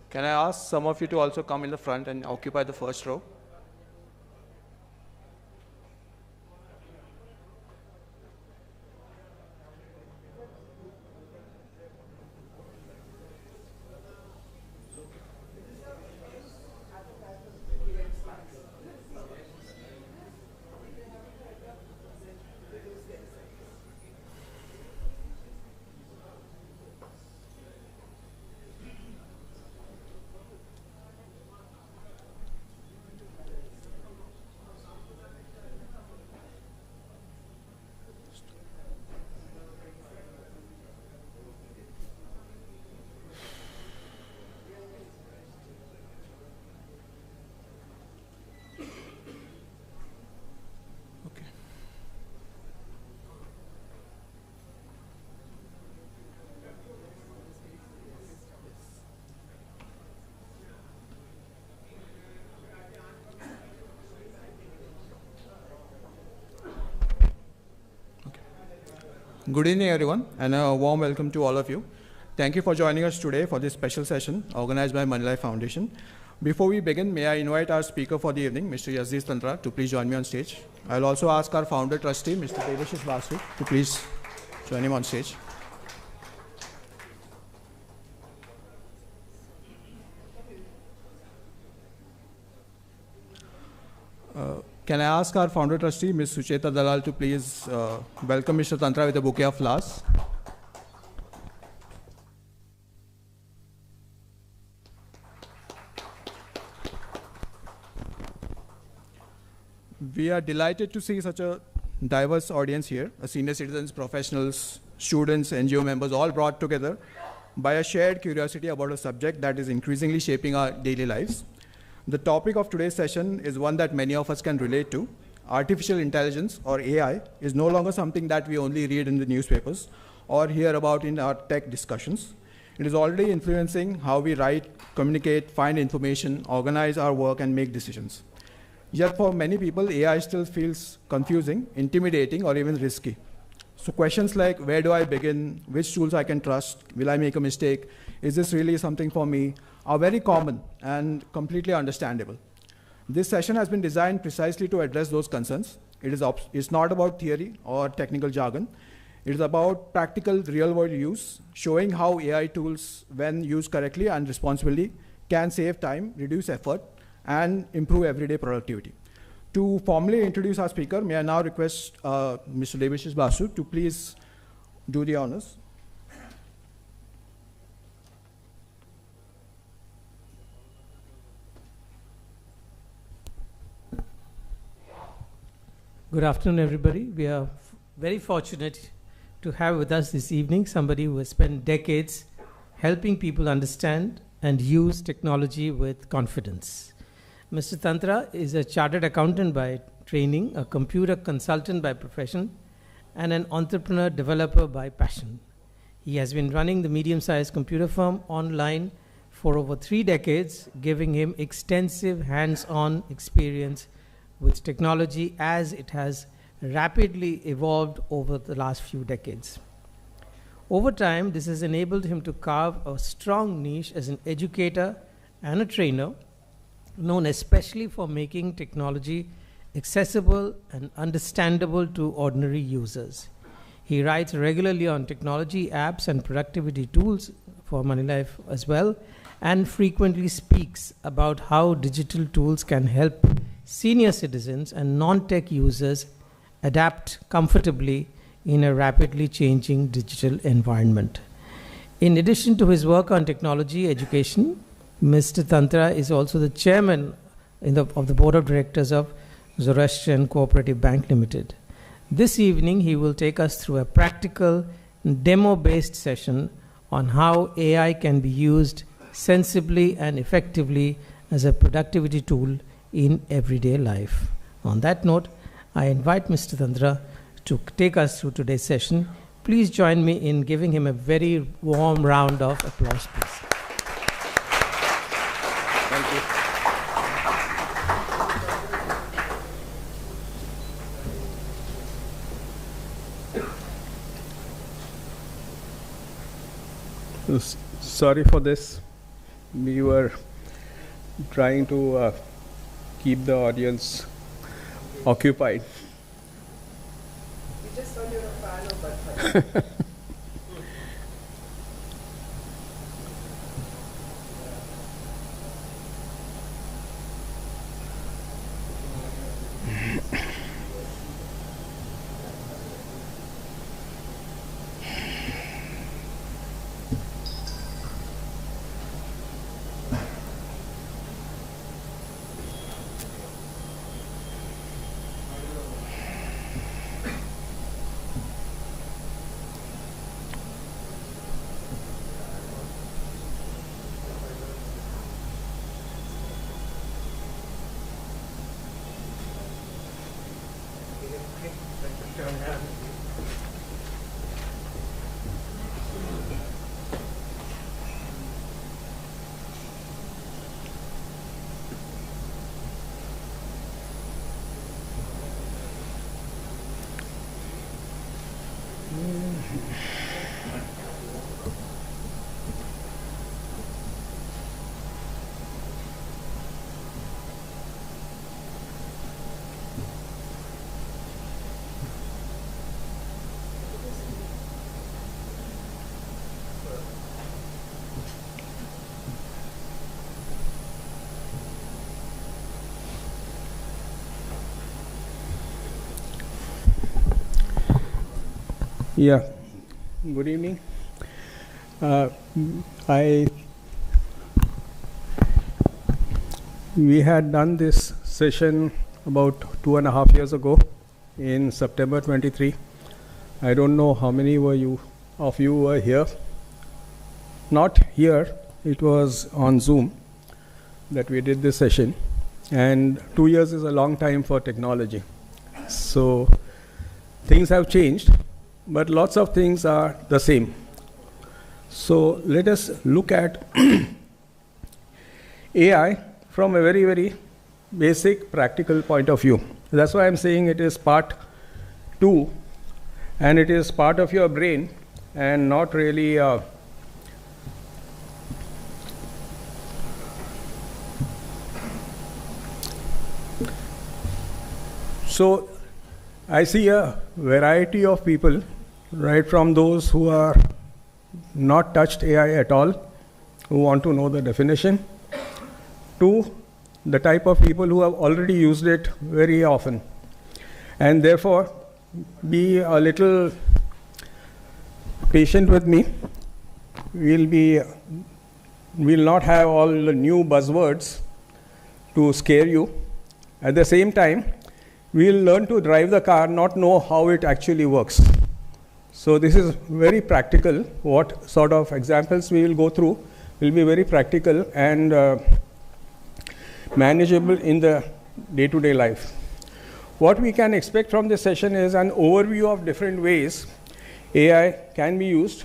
Can I ask some of you to also come in the front and occupy the first row? Good evening, everyone, and a warm welcome to all of you. Thank you for joining us today for this special session organized by Moneylife Foundation. Before we begin, may I invite our speaker for the evening, Mr. Yazdiz Tantra, to please join me on stage. I'll also ask our founder trustee, Mr. Devashish Basu, to please join him on stage. Can I ask our founder trustee, Ms. Sucheta Dalal, to please welcome Mr. Tantra with a bouquet of flowers. We are delighted to see such a diverse audience here, senior citizens, professionals, students, NGO members, all brought together by a shared curiosity about a subject that is increasingly shaping our daily lives. The topic of today's session is one that many of us can relate to. Artificial intelligence, or AI, is no longer something that we only read in the newspapers or hear about in our tech discussions. It is already influencing how we write, communicate, find information, organize our work, and make decisions. Yet for many people, AI still feels confusing, intimidating, or even risky. So questions like, where do I begin? Which tools I can trust? Will I make a mistake? Is this really something for me? Are very common and completely understandable. This session has been designed precisely to address those concerns. It's not about theory or technical jargon. It is about practical real-world use, showing how AI tools, when used correctly and responsibly, can save time, reduce effort, and improve everyday productivity. To formally introduce our speaker, may I now request Mr. Devashish Basu to please do the honors. Good afternoon, everybody. We are very fortunate to have with us this evening somebody who has spent decades helping people understand and use technology with confidence. Mr. Tantra is a chartered accountant by training, a computer consultant by profession, and an entrepreneur developer by passion. He has been running the medium-sized computer firm online for over 3 decades, giving him extensive hands-on experience with technology as it has rapidly evolved over the last few decades. Over time, this has enabled him to carve a strong niche as an educator and a trainer, known especially for making technology accessible and understandable to ordinary users. He writes regularly on technology, apps, and productivity tools for Moneylife as well, and frequently speaks about how digital tools can help senior citizens and non-tech users adapt comfortably in a rapidly changing digital environment. In addition to his work on technology education, Mr. Tantra is also the chairman of the board of directors of Zoroastrian Cooperative Bank Limited. This evening, he will take us through a practical, demo-based session on how AI can be used sensibly and effectively as a productivity tool in everyday life. On that note, I invite Mr. Tantra to take us through today's session. Please join me in giving him a very warm round of applause, please. Thank you. Sorry for this. we were trying to keep the audience occupied. We just heard you're a fan of Bud. Yeah, good evening. We had done this session about 2.5 years ago in September 23. I don't know how many of you were here. Not here, it was on Zoom that we did this session. And 2 years is a long time for technology. So things have changed, but lots of things are the same. So let us look at AI from a very, very basic practical point of view. That's why I'm saying it is part 2, and it is part of your brain and not really so I see a variety of people, right from those who are not touched AI at all, who want to know the definition, to the type of people who have already used it very often. And therefore, be a little patient with me. We'll not have all the new buzzwords to scare you. At the same time, we'll learn to drive the car, not know how it actually works. So this is very practical. What sort of examples we will go through will be very practical and manageable in the day-to-day life. What we can expect from this session is an overview of different ways AI can be used.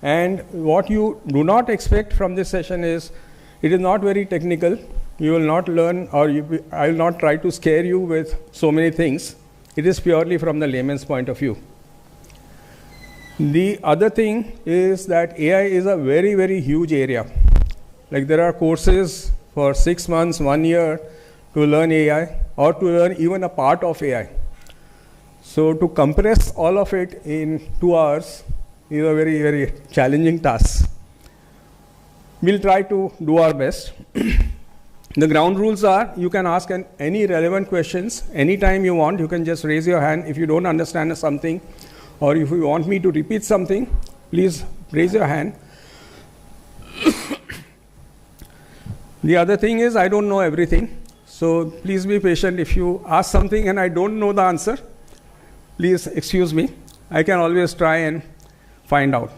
And what you do not expect from this session is, it is not very technical. You will not learn, or I will not try to scare you with so many things. It is purely from the layman's point of view. The other thing is that AI is a very, very huge area. Like there are courses for 6 months, 1 year to learn AI, or to learn even a part of AI. So to compress all of it in 2 hours is a very, very challenging task. We'll try to do our best. The ground rules are, you can ask any relevant questions anytime you want. You can just raise your hand if you don't understand something, or if you want me to repeat something, please raise your hand. The other thing is, I don't know everything. So please be patient. If you ask something and I don't know the answer, please excuse me. I can always try and find out.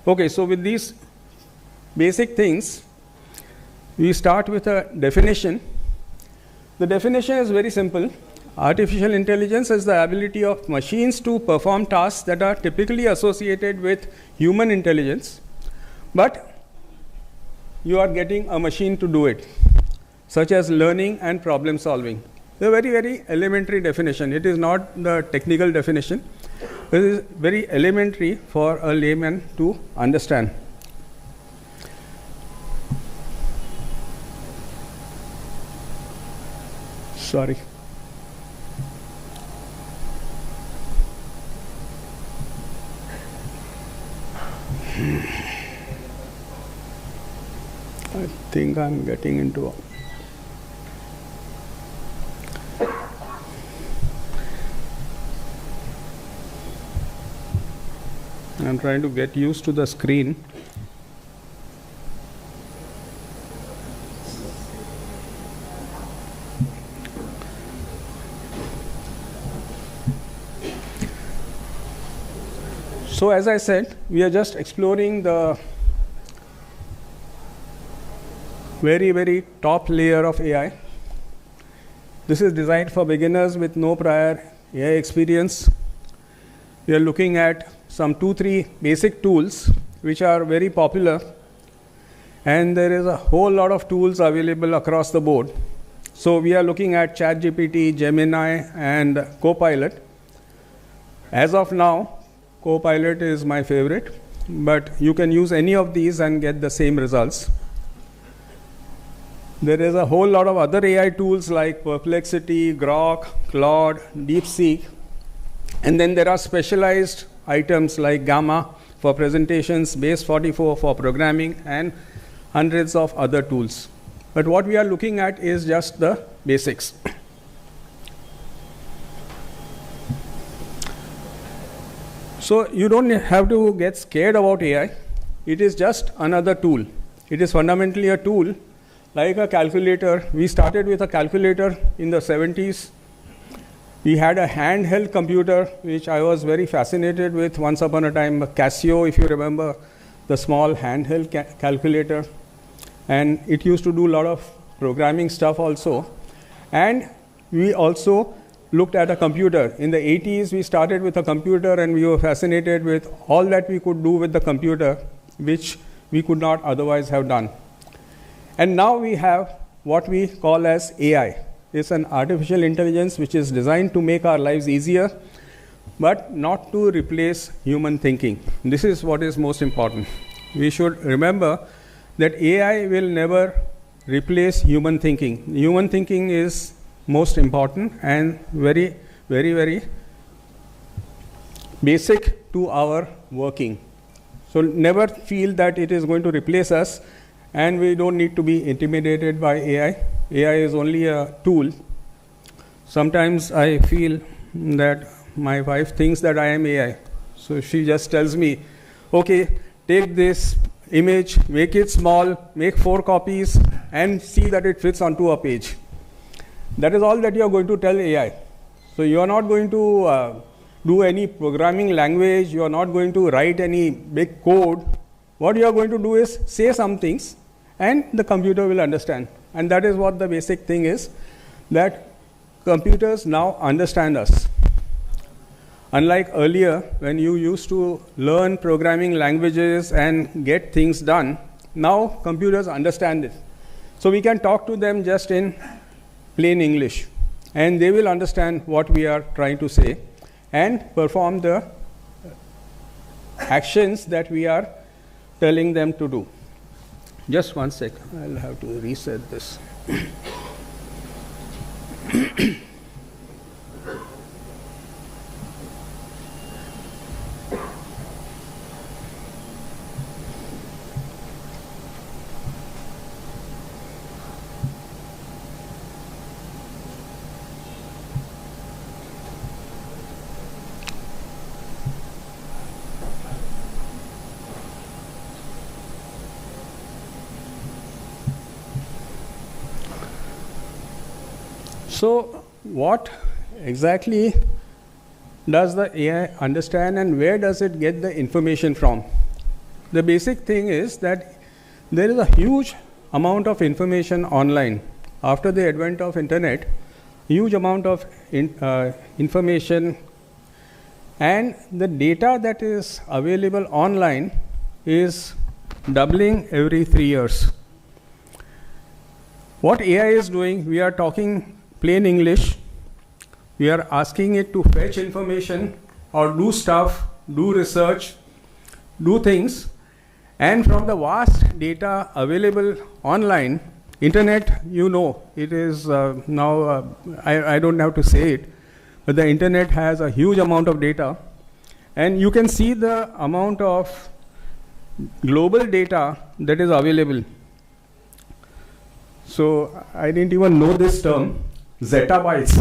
Okay, so with these basic things, we start with a definition. The definition is very simple. Artificial intelligence is the ability of machines to perform tasks that are typically associated with human intelligence, but you are getting a machine to do it, such as learning and problem solving. It's a very, very elementary definition. It is not the technical definition. It is very elementary for a layman to understand. Sorry. I think I'm getting into I'm trying to get used to the screen. So as I said, we are just exploring the very, very top layer of AI. This is designed for beginners with no prior AI experience. We are looking at some 2-3 basic tools which are very popular, and there is a whole lot of tools available across the board. So we are looking at ChatGPT, Gemini, and Copilot. As of now, Copilot is my favorite, but you can use any of these and get the same results. There is a whole lot of other AI tools like Perplexity, Grok, Claude, DeepSeek, and then there are specialized items like Gamma for presentations, Base 44 for programming, and hundreds of other tools. But what we are looking at is just the basics. So you don't have to get scared about AI. It is just another tool. It is fundamentally a tool like a calculator. We started with a calculator in the 70s. We had a handheld computer, which I was very fascinated with once upon a time, Casio, if you remember, the small handheld calculator. And it used to do a lot of programming stuff also. And we also looked at a computer. In the 80s, we started with a computer, and we were fascinated with all that we could do with the computer, which we could not otherwise have done. And now we have what we call as AI. It's an artificial intelligence which is designed to make our lives easier, but not to replace human thinking. This is what is most important. We should remember that AI will never replace human thinking. Human thinking is most important and very, very, very basic to our working. So never feel that it is going to replace us, and we don't need to be intimidated by AI. AI is only a tool. Sometimes I feel that my wife thinks that I am AI. So she just tells me, okay, take this image, make it small, make 4 copies, and see that it fits onto a page. That is all that you are going to tell AI. So you are not going to do any programming language. You are not going to write any big code. What you are going to do is say some things, and the computer will understand. And that is what the basic thing is, that computers now understand us. Unlike earlier, when you used to learn programming languages and get things done, now computers understand it. So we can talk to them just in plain English, and they will understand what we are trying to say and perform the actions that we are telling them to do. Just one sec, I'll have to reset this. So what exactly does the AI understand, and where does it get the information from? The basic thing is that there is a huge amount of information online. After the advent of internet, huge amount of information, and the data that is available online is doubling every 3 years. What AI is doing, we are talking plain English. We are asking it to fetch information or do stuff, do research, do things, and from the vast data available online, Internet, you know, it is now, I don't have to say it, but the internet has a huge amount of data, and you can see the amount of global data that is available. So I didn't even know this term, zettabytes.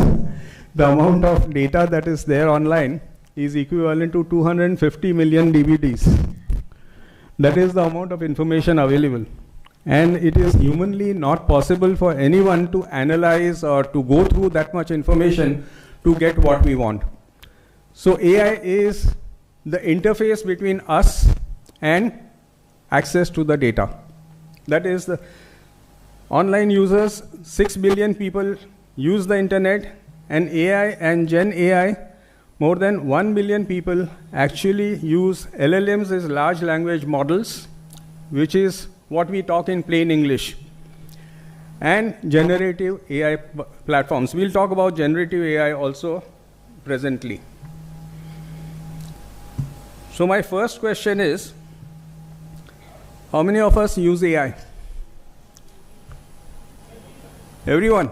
The amount of data that is there online is equivalent to 250 million DVDs. That is the amount of information available. And it is humanly not possible for anyone to analyze or to go through that much information to get what we want. So AI is the interface between us and access to the data. That is the online users, 6 billion people use the internet, and AI and Gen AI, more than 1 billion people actually use LLMs as large language models, which is what we talk in plain English, and generative AI platforms. We'll talk about generative AI also presently. So my first question is, how many of us use AI? Everyone.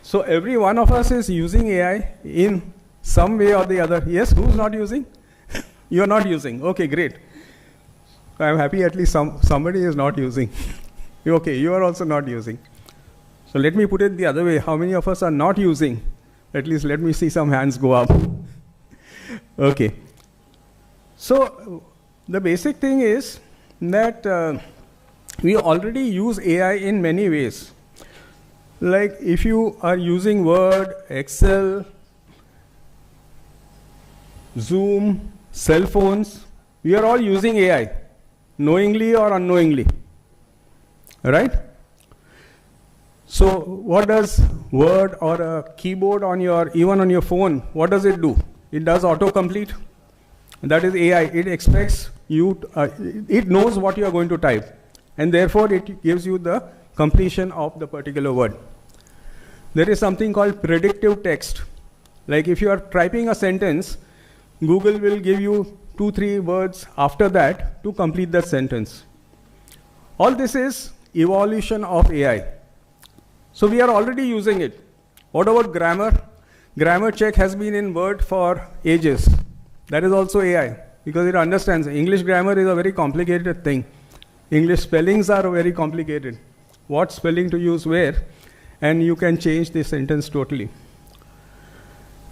So every one of us is using AI in some way or the other. Yes, who's not using? You're not using. Okay, great. I'm happy at least somebody is not using. Okay, you are also not using. So let me put it the other way. How many of us are not using? At least let me see some hands go up. Okay. So the basic thing is that we already use AI in many ways. Like if you are using Word, Excel, Zoom, cell phones, we are all using AI, knowingly or unknowingly, right? So what does Word or a keyboard on your, even on your phone, what does it do? It does autocomplete. That is AI. It expects you, it knows what you are going to type, and therefore it gives you the completion of the particular word. There is something called predictive text. Like if you are typing a sentence, Google will give you 2-3 words after that to complete that sentence. All this is evolution of AI. So we are already using it. What about grammar? Grammar check has been in Word for ages. That is also AI, because it understands. English grammar is a very complicated thing. English spellings are very complicated. What spelling to use where, and you can change the sentence totally.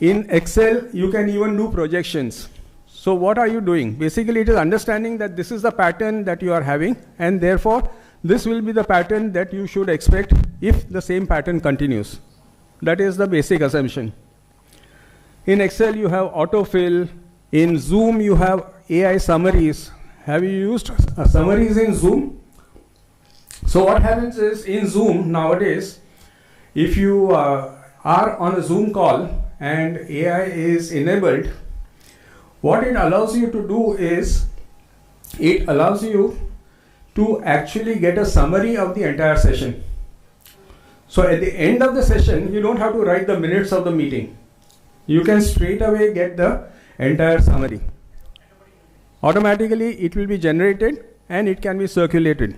In Excel, you can even do projections. So what are you doing? Basically, it is understanding that this is the pattern that you are having, and therefore, this will be the pattern that you should expect if the same pattern continues. That is the basic assumption. In Excel, you have autofill. In Zoom, you have AI summaries. Have you used summaries in Zoom? So what happens is, in Zoom nowadays, if you are on a Zoom call and AI is enabled, what it allows you to do is, it allows you to actually get a summary of the entire session. So at the end of the session, you don't have to write the minutes of the meeting. You can straight away get the entire summary. Automatically, it will be generated and it can be circulated.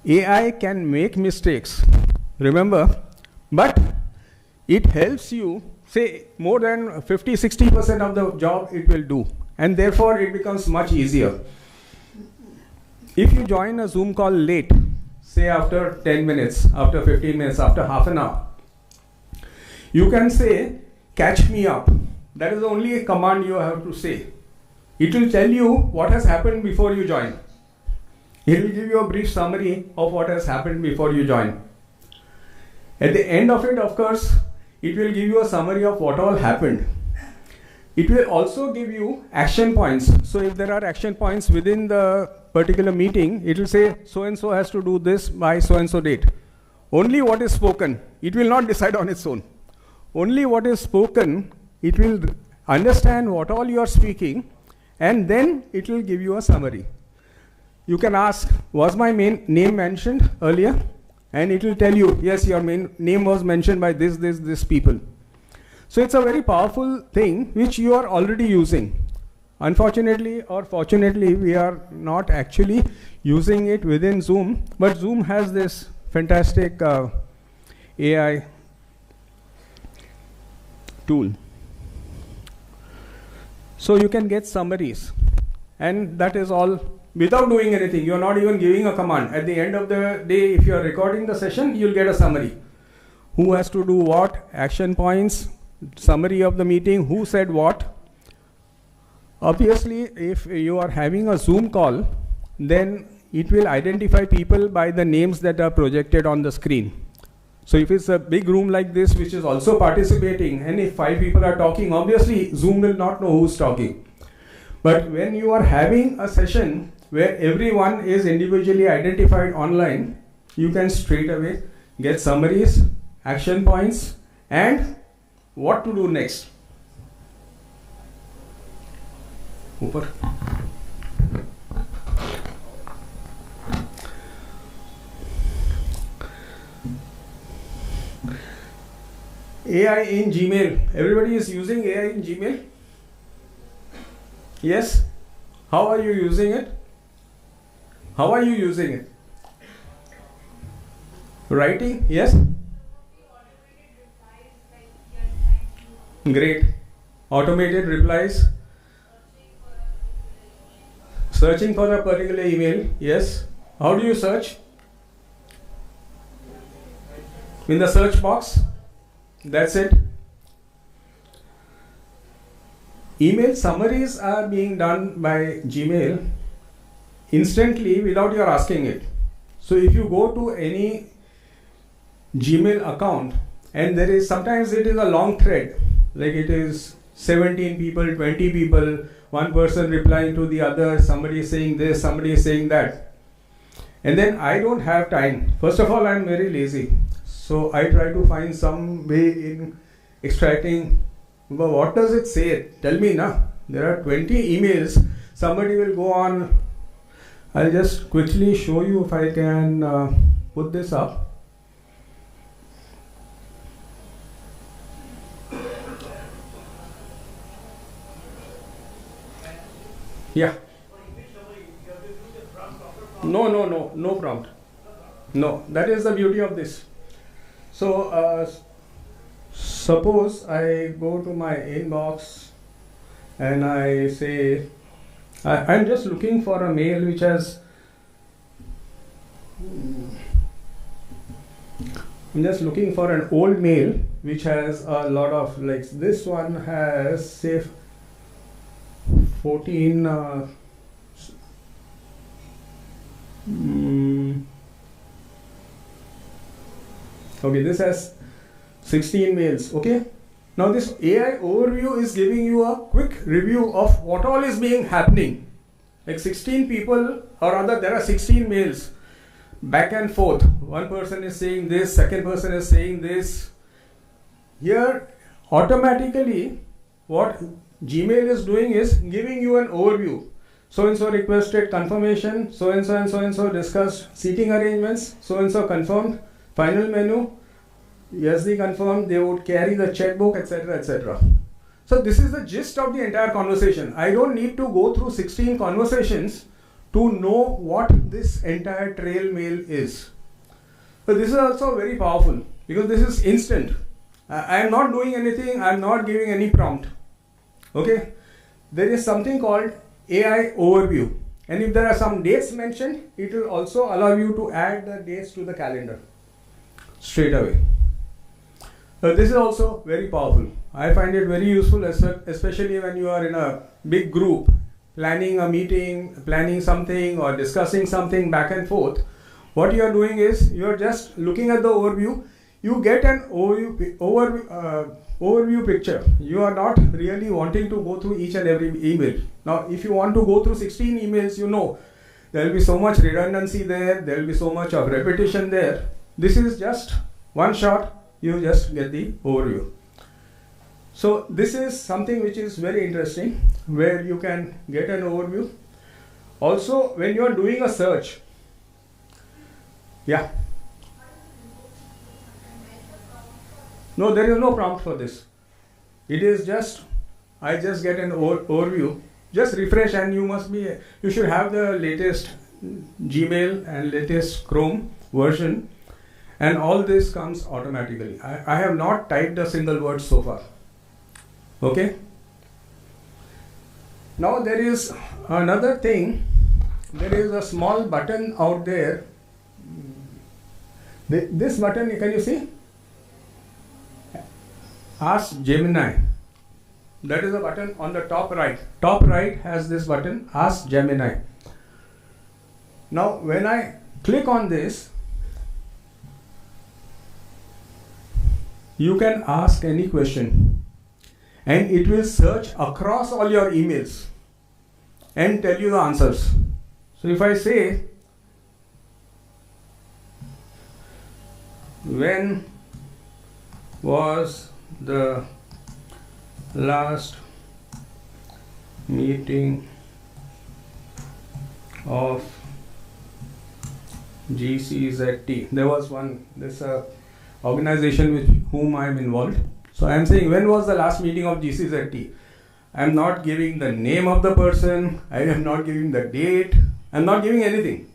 AI can make mistakes, remember, but it helps you, say more than 50-60% of the job it will do, and therefore it becomes much easier. If you join a Zoom call late, say after 10 minutes, after 15 minutes, after half an hour, you can say, catch me up. That is the only command you have to say. It will tell you what has happened before you join. It will give you a brief summary of what has happened before you join. At the end of it, of course, it will give you a summary of what all happened. It will also give you action points. So if there are action points within the particular meeting, it will say so-and-so has to do this by so-and-so date. Only what is spoken. It will not decide on its own. Only what is spoken, it will understand what all you are speaking, and then it will give you a summary. You can ask, was my name mentioned earlier? And it will tell you, yes, your name was mentioned by this people. So it's a very powerful thing which you are already using. Unfortunately or fortunately, we are not actually using it within Zoom, but Zoom has this fantastic AI tool. So you can get summaries, and that is all without doing anything. You're not even giving a command. At the end of the day, if you're recording the session, you'll get a summary. Who has to do what, action points, summary of the meeting, who said what. Obviously, if you are having a Zoom call, then it will identify people by the names that are projected on the screen. So if it's a big room like this, which is also participating, and if 5 people are talking, obviously Zoom will not know who's talking. But when you are having a session where everyone is individually identified online, you can straight away get summaries, action points, and what to do next. Upar. AI in Gmail. Everybody is using AI in Gmail? Yes? How are you using it? How are you using it? Writing? Yes? Great. Automated replies. Searching for a particular email. Yes. How do you search? In the search box. That's it. Email summaries are being done by Gmail instantly without your asking it. So if you go to any Gmail account and there is, sometimes it is a long thread, like it is 17 people, 20 people, one person replying to the other, somebody is saying this, somebody is saying that. And then I don't have time. First of all, I'm very lazy. So I try to find some way in extracting, but what does it say? Tell me now. There are 20 emails. Somebody will go on. I'll just quickly show you if I can put this up. Yeah. No prompt. No, that is the beauty of this. So suppose I go to my inbox and I say, I'm just looking for a mail which has, I'm just looking for an old mail which has a lot of, like this one has say 14 okay, this has 16 mails. Okay, now this AI overview is giving you a quick review of what all is being happening. Like 16 people, or rather there are 16 mails back and forth. One person is saying this, second person is saying this. Here automatically what Gmail is doing is giving you an overview. So and so requested confirmation, so and so discussed seating arrangements, so and so confirmed, final menu, yes they confirmed, they would carry the checkbook, etc, etc. So this is the gist of the entire conversation. I don't need to go through 16 conversations to know what this entire trail mail is. So this is also very powerful because this is instant. I am not doing anything, I am not giving any prompt. Okay, there is something called AI overview, and if there are some dates mentioned, it will also allow you to add the dates to the calendar straight away. This is also very powerful. I find it very useful, especially when you are in a big group, planning a meeting, planning something or discussing something back and forth. What you are doing is you are just looking at the overview. You get an overview picture. You are not really wanting to go through each and every email. Now, if you want to go through 16 emails, you know there will be so much redundancy there, there will be so much of repetition there. This is just one shot, you just get the overview. So this is something which is very interesting, where you can get an overview. Also, when you are doing a search, yeah. No, there is no prompt for this. It is just, I just get an overview. Just refresh and you should have the latest Gmail and latest Chrome version, and all this comes automatically. I have not typed a single word so far. Okay? Now there is another thing. There is a small button out there. This button, can you see? Ask Gemini. That is a button on the top right. Top right has this button, Ask Gemini. Now when I click on this, you can ask any question and it will search across all your emails and tell you the answers. So if I say, when was the last meeting of GCZT? There was one, this organization with whom I am involved. So I am saying, when was the last meeting of GCZT? I am not giving the name of the person, I am not giving the date, I am not giving anything.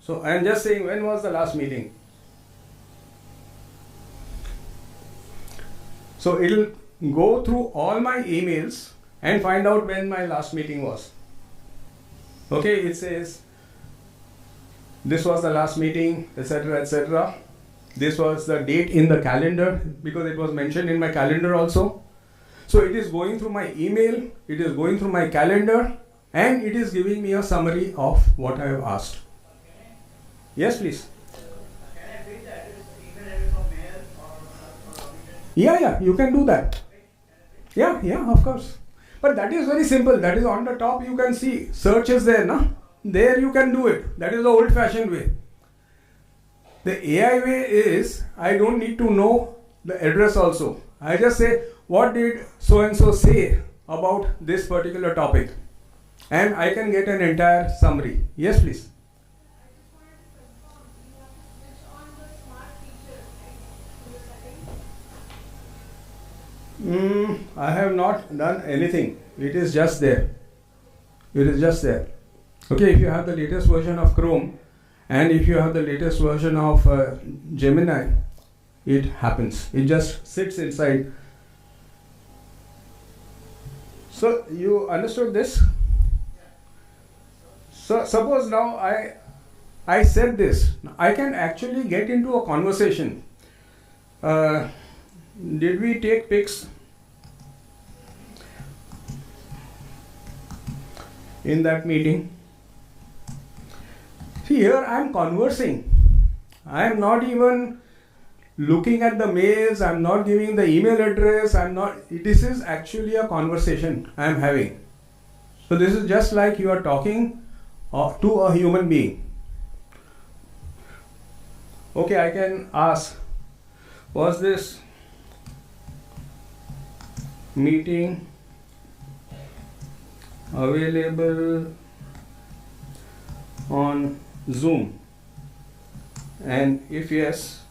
So I am just saying, when was the last meeting? So it will go through all my emails and find out when my last meeting was. Okay, it says, this was the last meeting, etc., etc. This was the date in the calendar, because it was mentioned in my calendar also. So it is going through my email, it is going through my calendar, and it is giving me a summary of what I have asked. Yes, please. Can I bring the email address of mail or Yeah, you can do that. Yeah, of course. But that is very simple. That is on the top, you can see. Search is there, na? There you can do it. That is the old-fashioned way. The AI way is, I don't need to know the address also. I just say, what did so-and-so say about this particular topic? And I can get an entire summary. Yes, please. I have not done anything. It is just there. It is just there. Okay, if you have the latest version of Chrome and if you have the latest version of Gemini, it happens. It just sits inside. So you understood this? So suppose now I said this. I can actually get into a conversation. Did we take pics in that meeting? See, here I am conversing. I am not even looking at the mails. I am not giving the email address. This is actually a conversation I am having. So this is just like you are talking to a human being. Okay, I can ask, was this meeting available on Zoom? And if yes,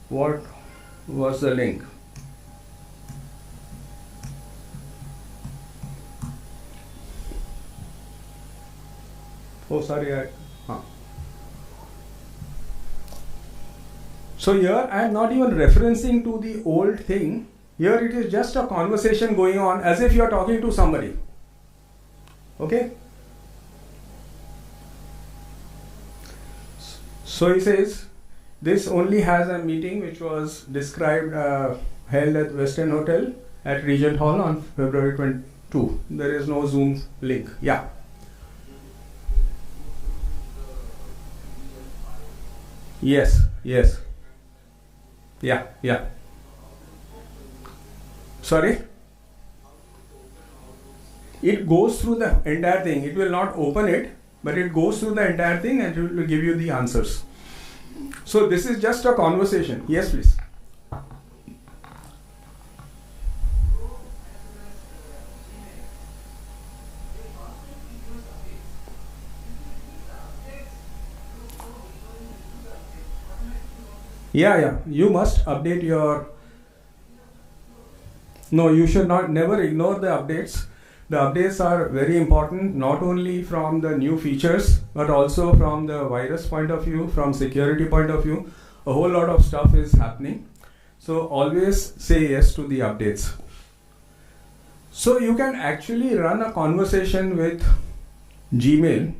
what was the link? Oh, sorry. So here I am not even referencing to the old thing. Here it is just a conversation going on as if you are talking to somebody. Okay? So he says, this only has a meeting which was described, held at Western Hotel at Regent Hall on February 22. There is no Zoom link. Yeah. Yes. Yeah. Sorry? It goes through the entire thing. It will not open it, but it goes through the entire thing and it will give you the answers. So this is just a conversation. Yes, please. Yeah. You must update your... No, you should never ignore the updates, The updates are very important, not only from the new features, but also from the virus point of view, from security point of view. A whole lot of stuff is happening. So always say yes to the updates. So you can actually run a conversation with Gmail,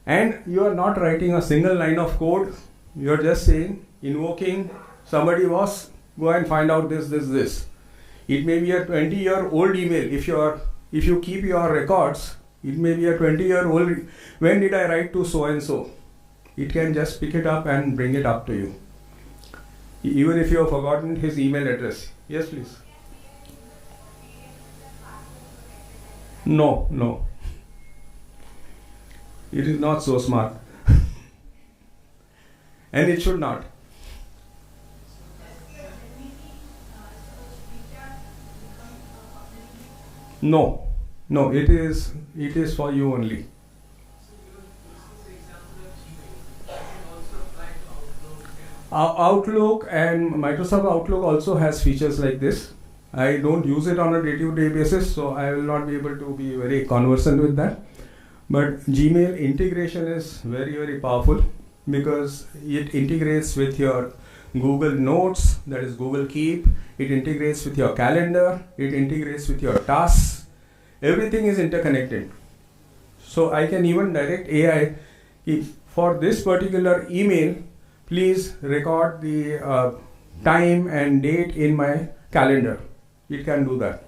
and you are not writing a single line of code. You are just saying, invoking somebody was, go and find out this. It may be a 20-year-old email. If you keep your records, it may be a 20-year-old. When did I write to so and so? It can just pick it up and bring it up to you, even if you have forgotten his email address. Yes, please. No. It is not so smart. And it should not. No, it is for you only. Outlook and Microsoft Outlook also has features like this. I don't use it on a day-to-day basis, so I will not be able to be very conversant with that. But Gmail integration is very, very powerful because it integrates with your Google Notes, that is Google Keep. It integrates with your calendar. It integrates with your tasks. Everything is interconnected. So I can even direct AI, if for this particular email, please record the time and date in my calendar. It can do that.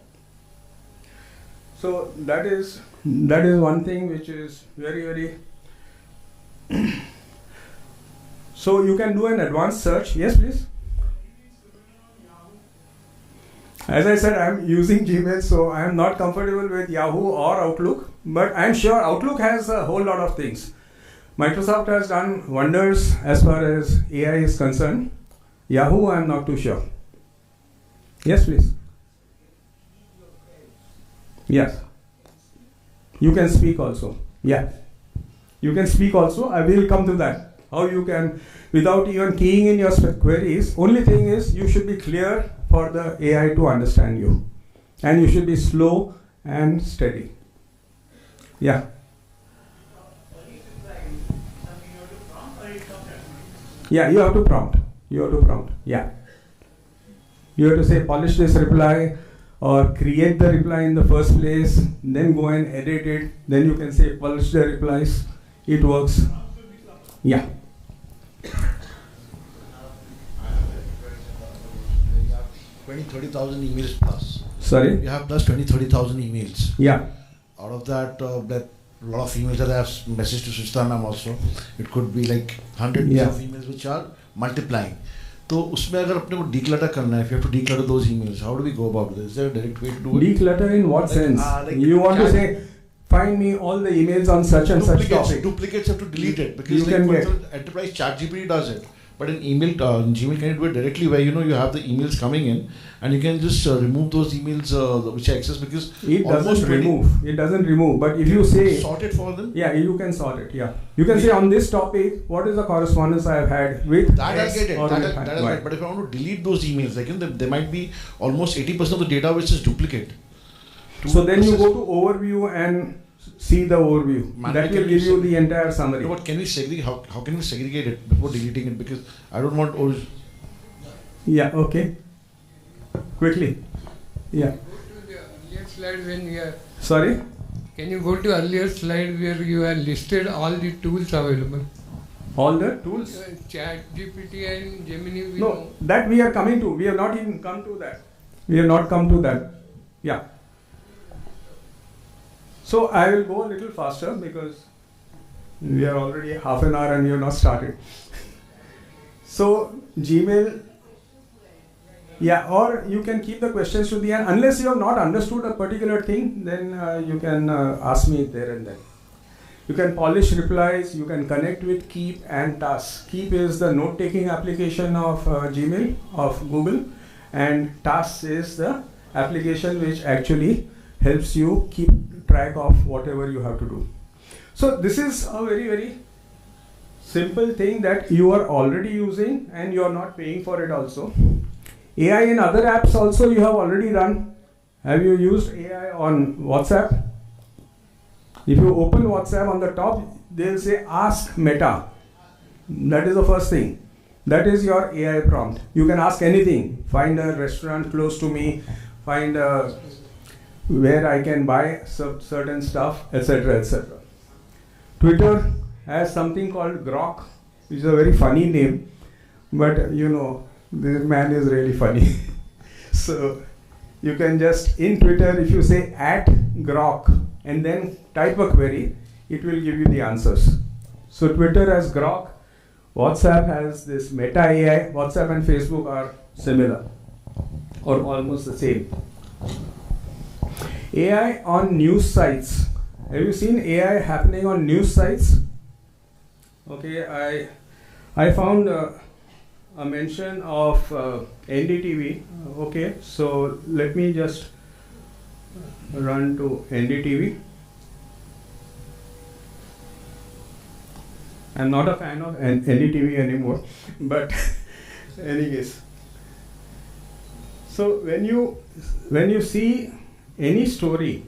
So that is one thing which is very, very so you can do an advanced search. Yes, please. As I said, I am using Gmail, so I am not comfortable with Yahoo or Outlook, but I am sure Outlook has a whole lot of things. Microsoft has done wonders as far as AI is concerned. Yahoo, I am not too sure. Yes, please. Yes. You can speak also. Yeah. You can speak also. I will come to that. How you can, without even keying in your queries, only thing is you should be clear for the AI to understand you. And you should be slow and steady. Yeah. Yeah, you have to prompt. Yeah. You have to say polish this reply or create the reply in the first place, then go and edit it, then you can say polish the replies. It works. Yeah. 20,000-30,000 emails plus. Sorry? You have plus 20,000-30,000 emails. Yeah. Out of that, that a lot of emails that I have messaged to Sushita ma'am also. It could be like hundreds of emails which are multiplying. So, उसमें अगर अपने को declutter करना है, if you have to declutter those emails, how do we go about this? Is there a direct way to do it? Declutter in what sense? You want to say, find me all the emails on such and such topic. Duplicates have to delete it because like, for example, enterprise ChatGPT does it. But in email, Gmail can do it directly where you have the emails coming in and you can just remove those emails which are excess because it doesn't remove. It doesn't remove. But if you say sort it for them, yeah, you can sort it. Yeah, you can say on this topic, what is the correspondence I have had with that? I get it. That is right. But if I want to delete those emails, like there might be almost 80% of the data which is duplicate. So then you go to overview and see the overview. That will give you the entire summary. But can we segregate? How can we segregate it before deleting it? Because I don't want all. Yeah. Okay. Quickly. Yeah. Go to the earlier slide when we are. Sorry. Can you go to earlier slide where you have listed all the tools available? All the tools. Chat, GPT, and Gemini. No, that we are coming to. We have not even come to that. We have not come to that. Yeah. So I will go a little faster because we are already half an hour and we have not started. So Gmail, yeah, or you can keep the questions to the end. Unless you have not understood a particular thing, then you can ask me there and then. You can polish replies, you can connect with Keep and Tasks. Keep is the note-taking application of Gmail, of Google, and Tasks is the application which actually helps you keep track of whatever you have to do. So this is a very, very simple thing that you are already using and you are not paying for it also. AI in other apps also you have already done. Have you used AI on WhatsApp? If you open WhatsApp, on the top, they'll say ask Meta. That is the first thing. That is your AI prompt. You can ask anything. Find a restaurant close to me, find where I can buy certain stuff, etc., etc. Twitter has something called Grok, which is a very funny name, but you know, this man is really funny. So you can just, in Twitter, if you say @Grok and then type a query, it will give you the answers. So Twitter has Grok, WhatsApp has this Meta AI. WhatsApp and Facebook are similar or almost the same. AI on news sites. Have you seen AI happening on news sites? Okay, I found a mention of NDTV. Okay, so let me just run to NDTV. I'm not a fan of NDTV anymore, but anyways. So when you see any story,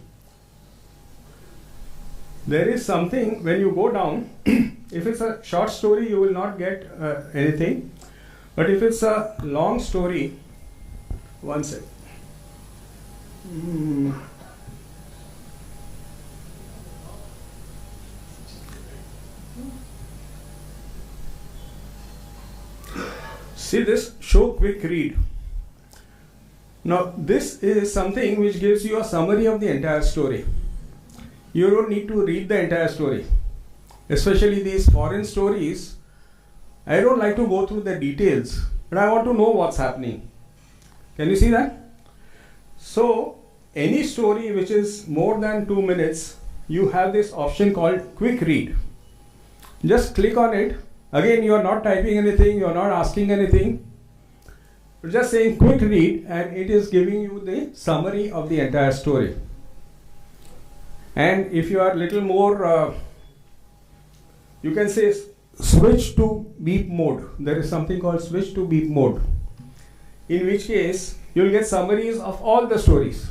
there is something, when you go down, if it's a short story, you will not get anything. But if it's a long story, one sec. See this, show quick read. Now this is something which gives you a summary of the entire story. You don't need to read the entire story. Especially these foreign stories, I don't like to go through the details, but I want to know what's happening. Can you see that? So any story which is more than 2 minutes, you have this option called quick read. Just click on it. Again, you are not typing anything, you are not asking anything. You're just saying quick read and it is giving you the summary of the entire story. And if you are a little more, you can say switch to beep mode. There is something called switch to beep mode, in which case you will get summaries of all the stories.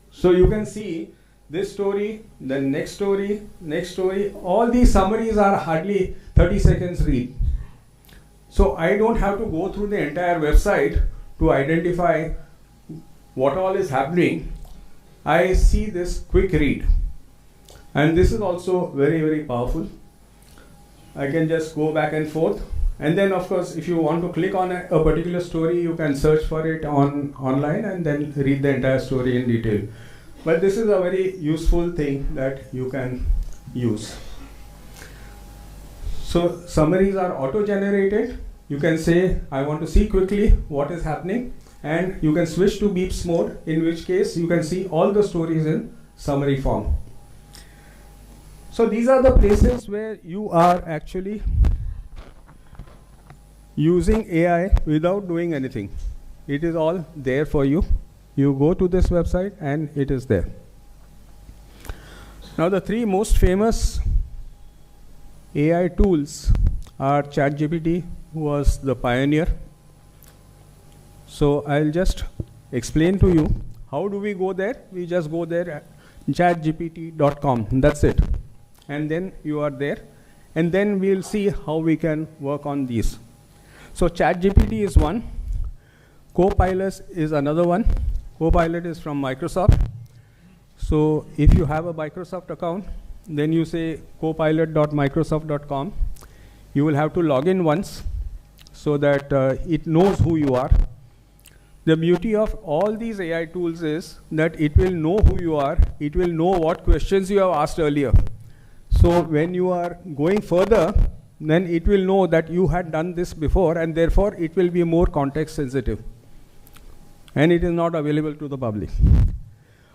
So you can see this story, the next story, all these summaries are hardly 30 seconds read. So I don't have to go through the entire website to identify what all is happening. I see this quick read. And this is also very, very powerful. I can just go back and forth. And then of course, if you want to click on a particular story, you can search for it online and then read the entire story in detail. But this is a very useful thing that you can use. So summaries are auto-generated. You can say, I want to see quickly what is happening, and you can switch to beeps mode, in which case you can see all the stories in summary form. So these are the places where you are actually using AI without doing anything. It is all there for you. You go to this website and it is there. Now the three most famous AI tools are ChatGPT, who was the pioneer. So I'll just explain to you how do we go there. We just go there at chatgpt.com, that's it. And then you are there, and then we'll see how we can work on these. So ChatGPT is one, Copilot is another one. Copilot is from Microsoft. So if you have a Microsoft account, then you say copilot.microsoft.com. You will have to log in once so that it knows who you are. The beauty of all these AI tools is that it will know who you are. It will know what questions you have asked earlier. So when you are going further, then it will know that you had done this before, and therefore it will be more context sensitive. And it is not available to the public.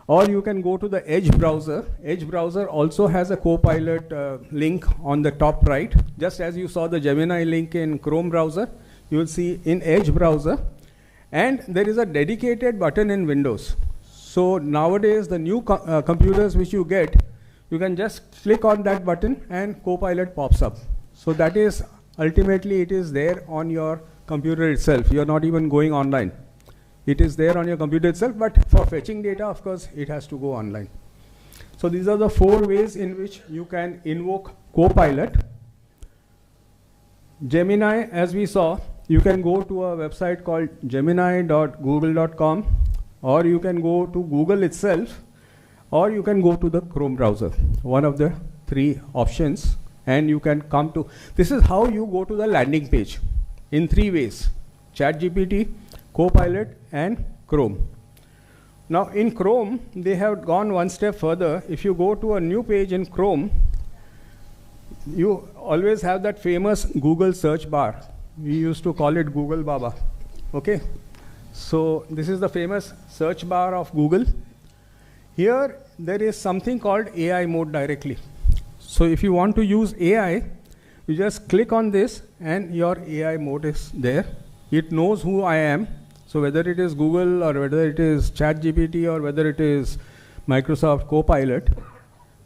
Or you can go to the Edge browser. Edge browser also has a Copilot link on the top right. Just as you saw the Gemini link in Chrome browser, you will see in Edge browser. And there is a dedicated button in Windows. So nowadays, the new computers which you get, you can just click on that button and Copilot pops up. So that is, ultimately it is there on your computer itself. You are not even going online. It is there on your computer itself, but for fetching data, of course, it has to go online. So these are the 4 ways in which you can invoke Copilot. Gemini, as we saw, you can go to a website called gemini.google.com, or you can go to Google itself, or you can go to the Chrome browser, one of the 3 options, and you can come to, this is how you go to the landing page in 3 ways: ChatGPT, Copilot, and Chrome. Now in Chrome, they have gone one step further. If you go to a new page in Chrome, you always have that famous Google search bar. We used to call it Google Baba. Okay, so this is the famous search bar of Google. Here there is something called AI mode directly. So if you want to use AI, you just click on this and your AI mode is there. It knows who I am. So whether it is Google or whether it is ChatGPT or whether it is Microsoft Copilot,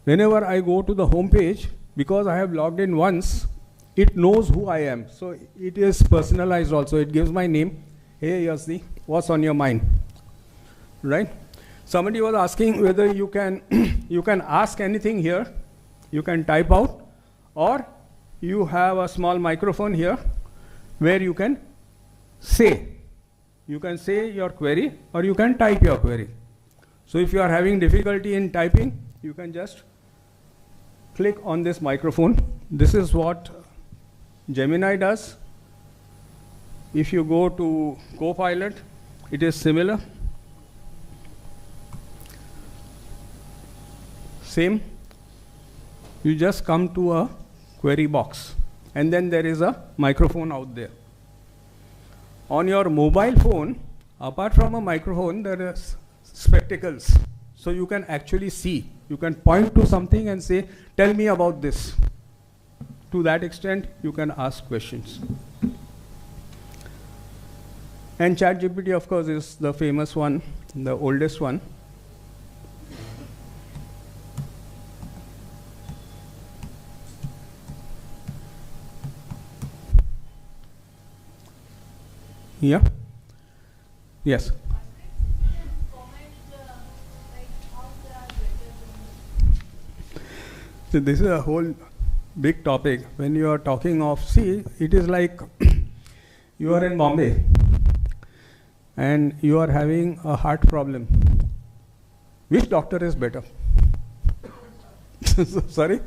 whenever I go to the home page, because I have logged in once, it knows who I am. So it is personalized also. It gives my name. Hey Yasdi, what's on your mind? Right? Somebody was asking whether you can you can ask anything here. You can type out, or you have a small microphone here where you can say. You can say your query, or you can type your query. So if you are having difficulty in typing, you can just click on this microphone. This is what Gemini does. If you go to Copilot, it is similar. Same. You just come to a query box, and then there is a microphone out there. On your mobile phone, apart from a microphone, there are spectacles. So you can actually see. You can point to something and say, tell me about this. To that extent, you can ask questions. And ChatGPT, of course, is the famous one, the oldest one. Yeah? Yes? So this is a whole big topic. When you are talking of, see, it is like you are in Bombay and you are having a heart problem. Which doctor is better? Sorry?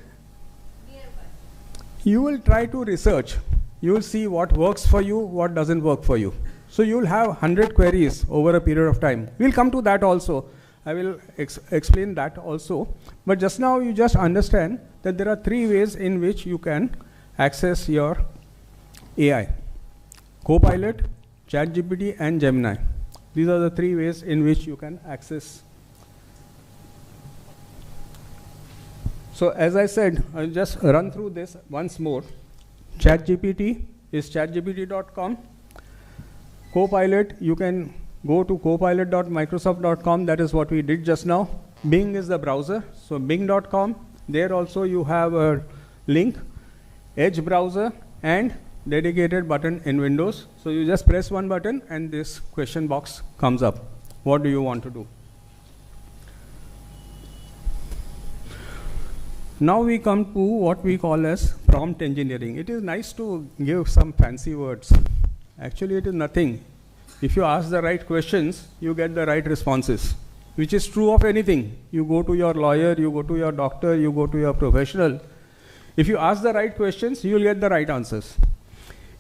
You will try to research. You will see what works for you, what doesn't work for you. So you will have 100 queries over a period of time. We'll come to that also. I will explain that also. But just now you just understand that there are 3 ways in which you can access your AI. Copilot, ChatGPT, and Gemini. These are the 3 ways in which you can access. So as I said, I'll just run through this once more. ChatGPT is chatgpt.com. Copilot, you can go to copilot.microsoft.com. That is what we did just now. Bing is the browser. So bing.com. There also you have a link, Edge browser, and dedicated button in Windows. So you just press one button and this question box comes up. What do you want to do? Now we come to what we call as prompt engineering. It is nice to give some fancy words. Actually, it is nothing. If you ask the right questions, you get the right responses, which is true of anything. You go to your lawyer, you go to your doctor, you go to your professional. If you ask the right questions, you will get the right answers.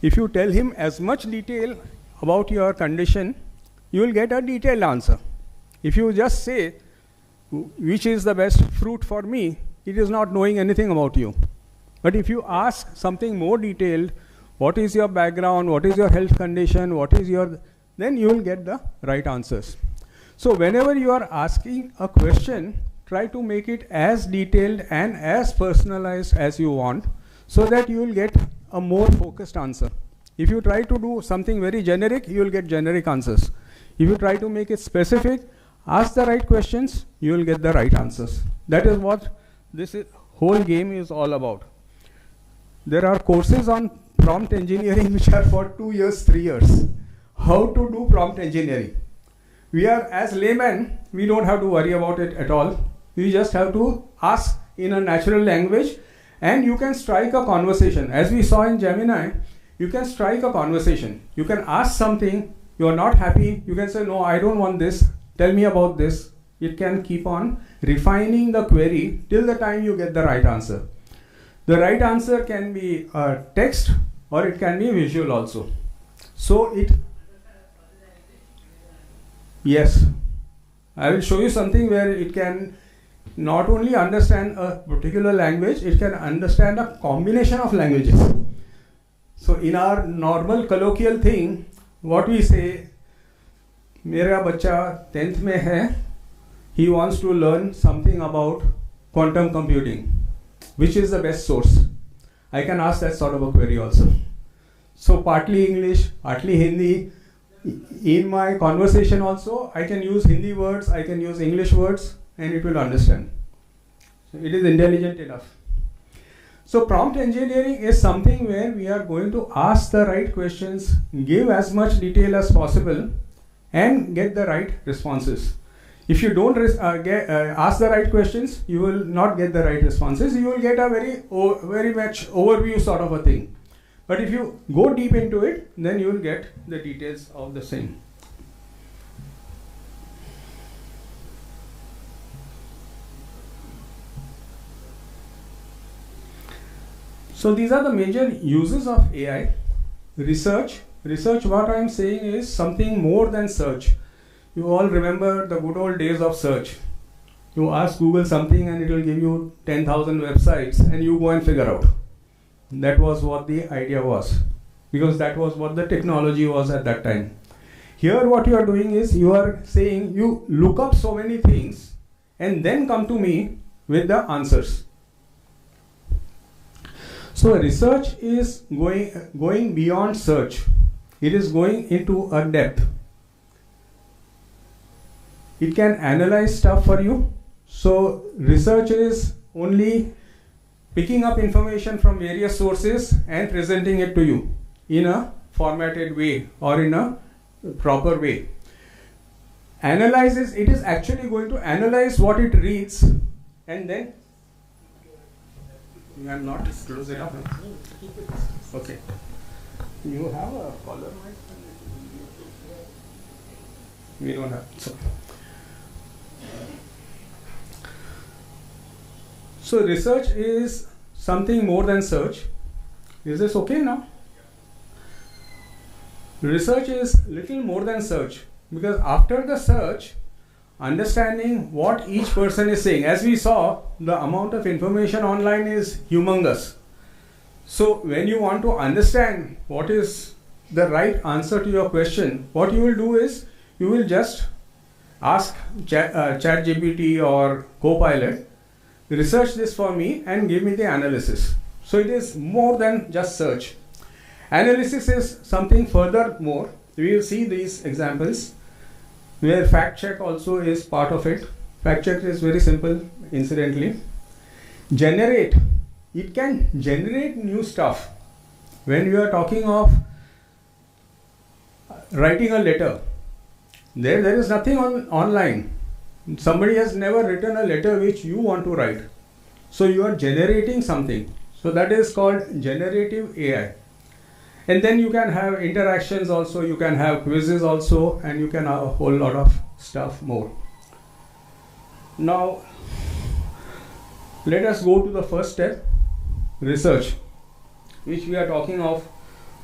If you tell him as much detail about your condition, you will get a detailed answer. If you just say, which is the best fruit for me, it is not knowing anything about you. But if you ask something more detailed, what is your background, what is your health condition, what is your, then you will get the right answers. So whenever you are asking a question, try to make it as detailed and as personalized as you want, so that you will get a more focused answer. If you try to do something very generic, you will get generic answers. If you try to make it specific, ask the right questions, you will get the right answers. That is what this whole game is all about. There are courses on prompt engineering which are for 2 years, 3 years. How to do prompt engineering. we are, as laymen, we don't have to worry about it at all. We just have to ask in a natural language, and you can strike a conversation. As we saw in Gemini, you can strike a conversation. You can ask something, you are not happy, you can say, no, I don't want this, tell me about this. It can keep on refining the query till the time you get the right answer. The right answer can be text, or it can be visual also. So yes, I will show you something where it can not only understand a particular language, it can understand a combination of languages. So in our normal colloquial thing, what we say, मेरा बच्चा 10th में है, he wants to learn something about quantum computing. Which is the best source? I can ask that sort of a query also. So partly English, partly Hindi. In my conversation also, I can use Hindi words, I can use English words, and it will understand. So it is intelligent enough. So prompt engineering is something where we are going to ask the right questions, give as much detail as possible, and get the right responses. If you don't ask the right questions, you will not get the right responses. You will get a very much overview sort of a thing. But if you go deep into it, then you will get the details of the same. So these are the major uses of AI. Research, what I am saying is something more than search. You all remember the good old days of search. You ask Google something and it will give you 10,000 websites and you go and figure out. That was what the idea was, because that was what the technology was at that time. Here what you are doing is you are saying you look up so many things and then come to me with the answers. So research is going beyond search. It is going into a depth. It can analyze stuff for you. So research is only picking up information from various sources and presenting it to you in a formatted way or in a proper way. Analyzes, it is actually going to analyze what it reads, and then you are not close enough. Okay. You have a collar mic? We don't have. So research is something more than search. Is this okay now? Research is little more than search, because after the search, understanding what each person is saying. As we saw, the amount of information online is humongous. So when you want to understand what is the right answer to your question, what you will do is you will just ask ChatGPT or Copilot, research this for me and give me the analysis. So it is more than just search. Analysis is something further more. We will see these examples where fact check also is part of it. Fact check is very simple, incidentally. Generate. It can generate new stuff. When we are talking of writing a letter, there is nothing online. Somebody has never written a letter which you want to write. So you are generating something. So that is called generative AI. And then you can have interactions also, you can have quizzes also, and you can have a whole lot of stuff more. Now, let us go to the first step, research, which we are talking of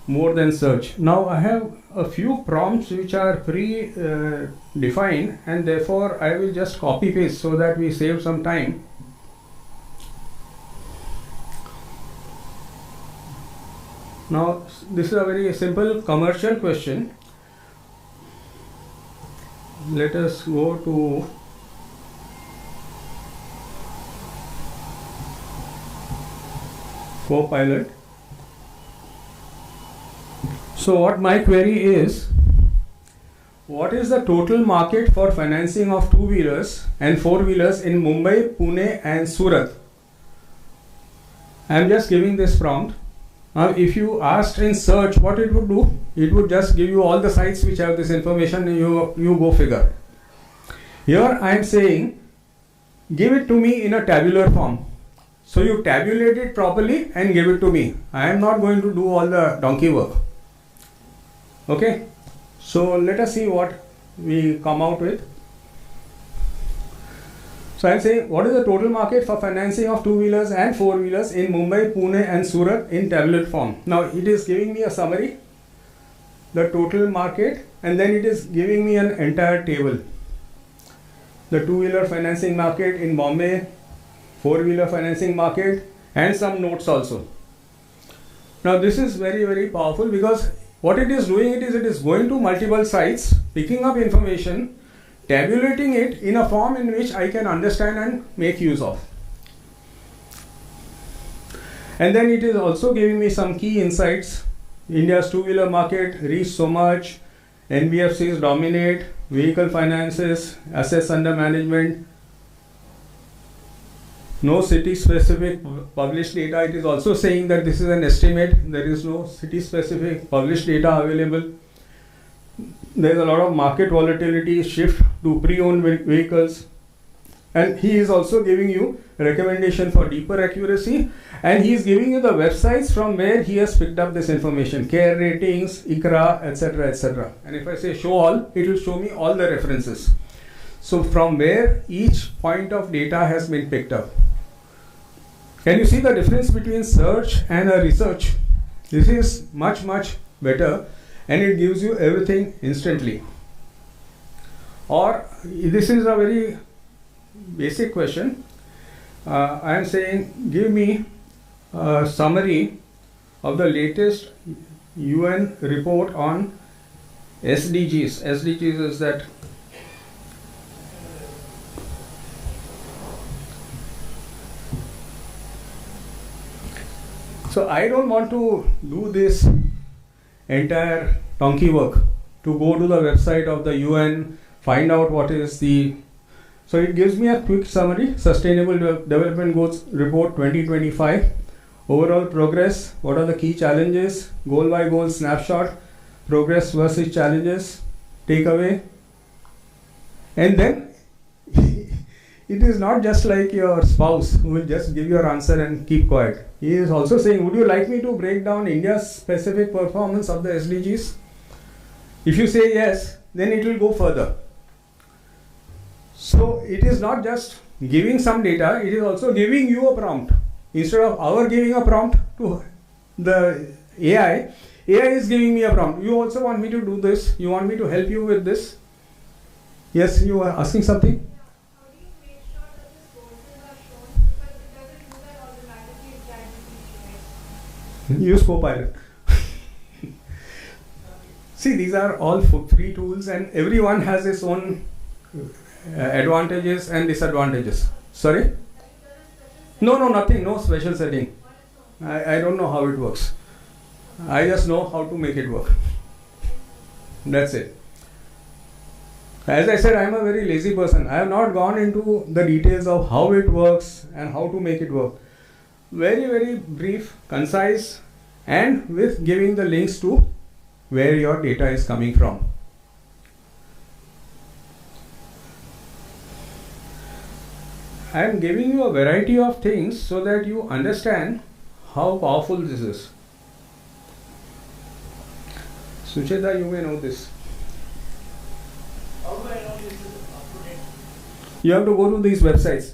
more than search. Now I have a few prompts which are pre-defined, and therefore I will just copy paste so that we save some time. Now this is a very simple commercial question. Let us go to Copilot. So what my query is, what is the total market for financing of two-wheelers and four-wheelers in Mumbai, Pune and Surat? I am just giving this prompt. Now if you asked in search what it would do, it would just give you all the sites which have this information and you go figure. Here I am saying, give it to me in a tabular form. So you tabulate it properly and give it to me. I am not going to do all the donkey work. Okay? So let us see what we come out with. So I am saying, what is the total market for financing of two-wheelers and four-wheelers in Mumbai, Pune and Surat in tablet form? Now it is giving me a summary, the total market, and then it is giving me an entire table. The two-wheeler financing market in Bombay, four-wheeler financing market, and some notes also. Now this is very, very powerful, because what it is doing, it is going to multiple sites, picking up information, tabulating it in a form in which I can understand and make use of. And then it is also giving me some key insights. India's two-wheeler market reached so much, NBFCs dominate, vehicle finances, assets under management, no city-specific published data. It is also saying that this is an estimate. There is no city-specific published data available. There is a lot of market volatility, shift to pre-owned vehicles. And he is also giving you a recommendation for deeper accuracy. And he is giving you the websites from where he has picked up this information. Care ratings, ICRA, etc., etc. And if I say show all, it will show me all the references. So from where each point of data has been picked up. Can you see the difference between search and a research? This is much, much better, and it gives you everything instantly. Or this is a very basic question. I am saying, give me a summary of the latest UN report on SDGs. SDGs is that so I don't want to do this entire donkey work to go to the website of the UN, find out what is the... So it gives me a quick summary. Sustainable Development Goals Report 2025. Overall progress. What are the key challenges? Goal by goal snapshot. Progress versus challenges. Takeaway. And then it is not just like your spouse who will just give your answer and keep quiet. He is also saying, would you like me to break down India's specific performance of the SDGs? If you say yes, then it will go further. So it is not just giving some data, it is also giving you a prompt. Instead of our giving a prompt to the AI, AI is giving me a prompt. You also want me to do this? You want me to help you with this? Yes, you are asking something? Use Copilot. See, these are all free tools, and everyone has its own advantages and disadvantages. Sorry? No, nothing. No special setting. I don't know how it works. I just know how to make it work. That's it. As I said, I am a very lazy person. I have not gone into the details of how it works and how to make it work. Very, very brief, concise, and with giving the links to where your data is coming from. I am giving you a variety of things so that you understand how powerful this is. Sucheta, you may know this. How do I know this is up to date? You have to go to these websites.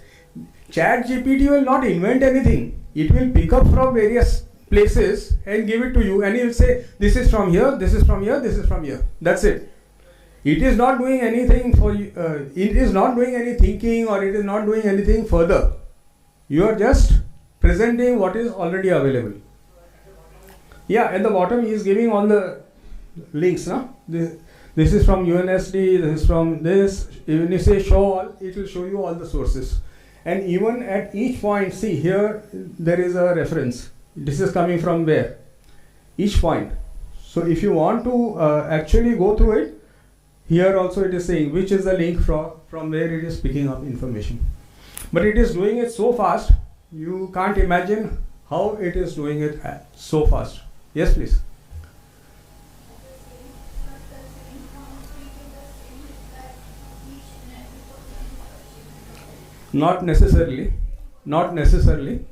ChatGPT will not invent anything. It will pick up from various places and give it to you, and it will say, this is from here, this is from here, this is from here. That's it. It is not doing anything for you. It is not doing any thinking, or it is not doing anything further. You are just presenting what is already available. Yeah, at the bottom he is giving all the links. No? This is from UNSD, this is from this. Even if you say show all, it will show you all the sources. And even at each point, see here, there is a reference. This is coming from where? Each point. So if you want to actually go through it, here also it is saying which is the link from where it is picking up information. But it is doing it so fast, you can't imagine how it is doing it so fast. Yes, please. Not necessarily. Not necessarily.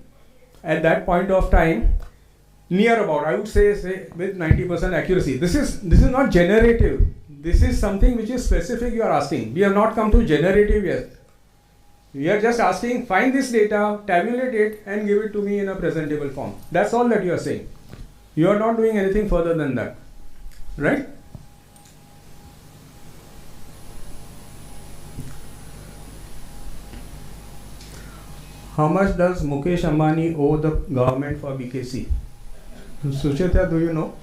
At that point of time, near about, I would say with 90% accuracy. This is not generative. This is something which is specific you are asking. We have not come to generative yet. We are just asking, find this data, tabulate it, and give it to me in a presentable form. That's all that you are saying. You are not doing anything further than that. Right? How much does Mukesh Ambani owe the government for BKC? Sucheta, do you know?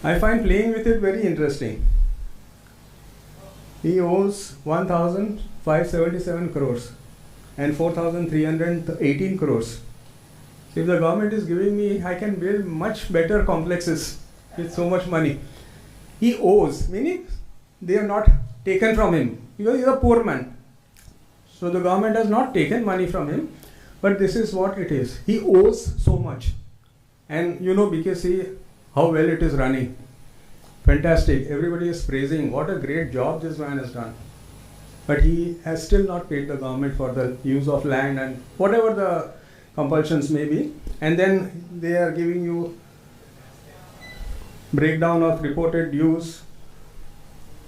I find playing with it very interesting. He owes 1,577 crores and 4,318 crores. If the government is giving me, I can build much better complexes with so much money. He owes, meaning they have not taken from him because he is a poor man. So the government has not taken money from him, but this is what it is. He owes so much. And you know BKC, how well it is running. Fantastic. Everybody is praising what a great job this man has done. But he has still not paid the government for the use of land and whatever the compulsions may be. And then they are giving you breakdown of reported dues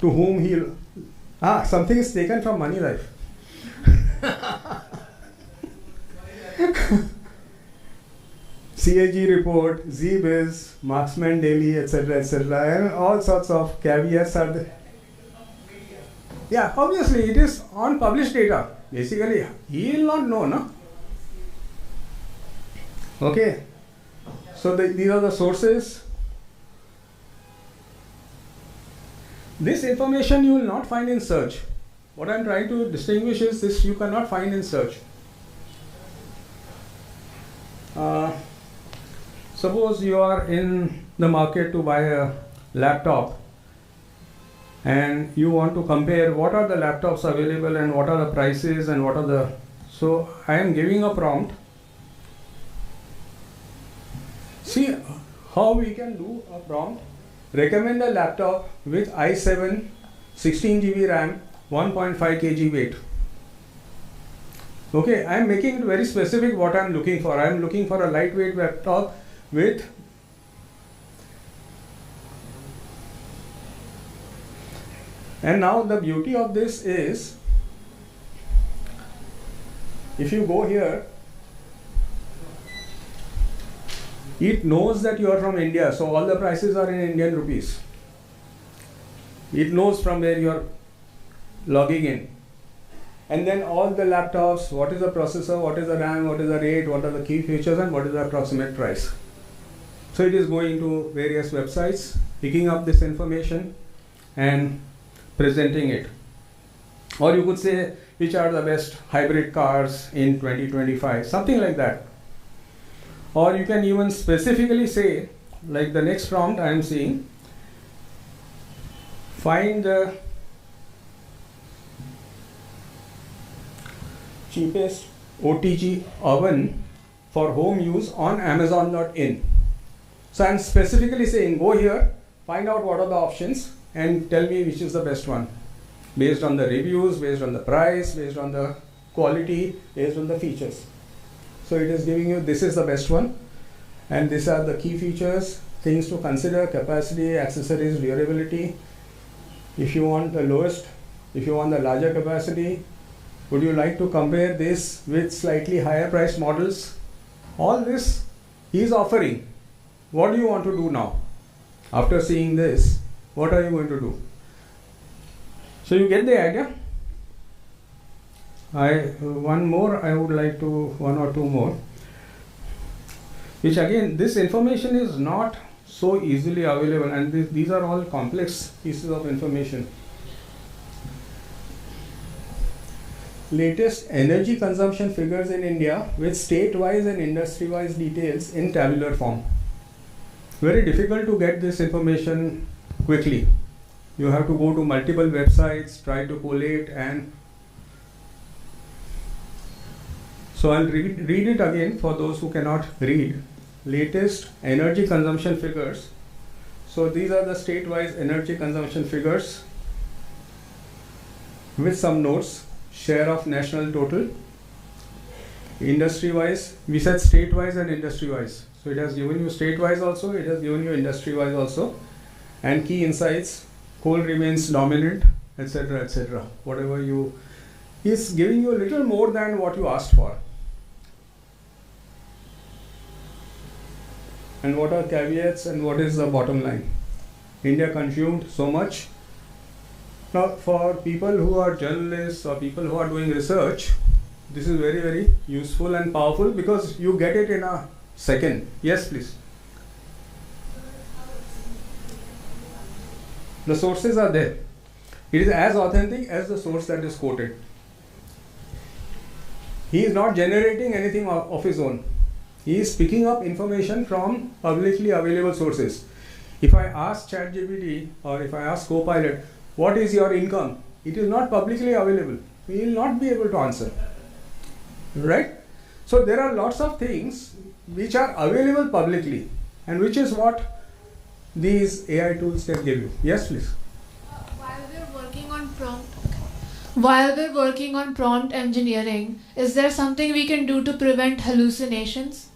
to whom he... something is taken from Moneylife. CAG report, Z-Biz, Marksman Daily, etc., and all sorts of caveats are there. Yeah, obviously it is on published data. Basically, he will not know, no? Okay. So these are the sources. This information you will not find in search. What I am trying to distinguish is this you cannot find in search. Suppose you are in the market to buy a laptop and you want to compare what are the laptops available and what are the prices and what are the... So I am giving a prompt. See how we can do a prompt. Recommend a laptop with i7, 16 GB RAM, 1.5 kg weight. Okay, I am making it very specific what I am looking for. I am looking for a lightweight laptop with and now the beauty of this is if you go here, it knows that you are from India, so all the prices are in Indian rupees. It knows from where you are logging in. And then all the laptops, what is the processor, what is the RAM, what is the rate, what are the key features, and what is the approximate price. So it is going to various websites, picking up this information and presenting it. Or you could say, which are the best hybrid cars in 2025, something like that. Or you can even specifically say, like the next prompt I am seeing, find the cheapest OTG oven for home use on Amazon.in. So I am specifically saying, go here, find out what are the options and tell me which is the best one. Based on the reviews, based on the price, based on the quality, based on the features. So it is giving you this is the best one and these are the key features, things to consider, capacity, accessories, durability. If you want the lowest, if you want the larger capacity, would you like to compare this with slightly higher priced models? All this he is offering. What do you want to do now? After seeing this, what are you going to do? So you get the idea? One or two more, which again, this information is not so easily available and these are all complex pieces of information. Latest energy consumption figures in India with state-wise and industry-wise details in tabular form. Very difficult to get this information quickly. You have to go to multiple websites, try to collate and so I'll read it again for those who cannot read. Latest energy consumption figures. So these are the state-wise energy consumption figures with some notes. Share of national total. Industry-wise, we said state-wise and industry-wise. So it has given you state-wise also, it has given you industry-wise also. And key insights, coal remains dominant, etc., etc. Whatever you, is giving you a little more than what you asked for. And what are caveats and what is the bottom line? India consumed so much. Now, for people who are journalists or people who are doing research, this is very, very useful and powerful because you get it in a second. Yes, please. The sources are there. It is as authentic as the source that is quoted. He is not generating anything of his own. He is picking up information from publicly available sources. If I ask ChatGPT or if I ask Copilot, what is your income? It is not publicly available. We will not be able to answer. Right? So there are lots of things which are available publicly and which is what these AI tools can give you. Yes, please. While we're working on prompt engineering, is there something we can do to prevent hallucinations?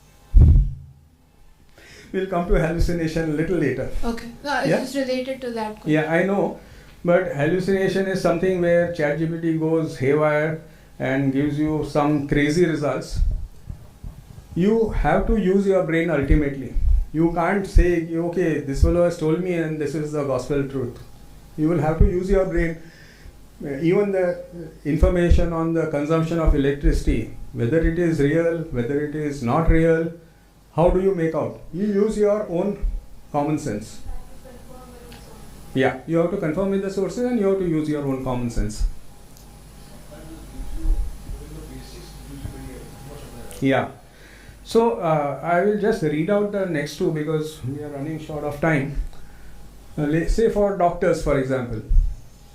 We'll come to hallucination a little later. Okay. No, it's just related to that question. Yeah, I know. But hallucination is something where ChatGPT goes haywire and gives you some crazy results. You have to use your brain ultimately. You can't say, okay, this fellow has told me and this is the gospel truth. You will have to use your brain. Even the information on the consumption of electricity, whether it is real, whether it is not real, how do you make out? You use your own common sense. Yeah, you have to confirm with the sources and you have to use your own common sense. Yeah. So I will just read out the next two because we are running short of time. Say for doctors, for example.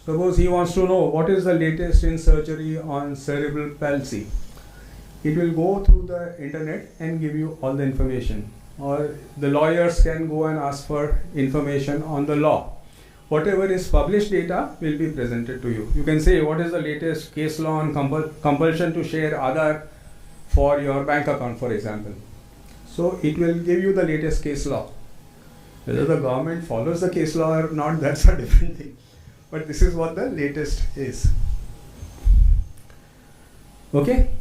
Suppose he wants to know what is the latest in surgery on cerebral palsy. It will go through the internet and give you all the information. Or the lawyers can go and ask for information on the law. Whatever is published data will be presented to you. You can say what is the latest case law on compulsion to share Aadhaar for your bank account, for example. So it will give you the latest case law. Whether the government follows the case law or not, that's a different thing. But this is what the latest is. Okay?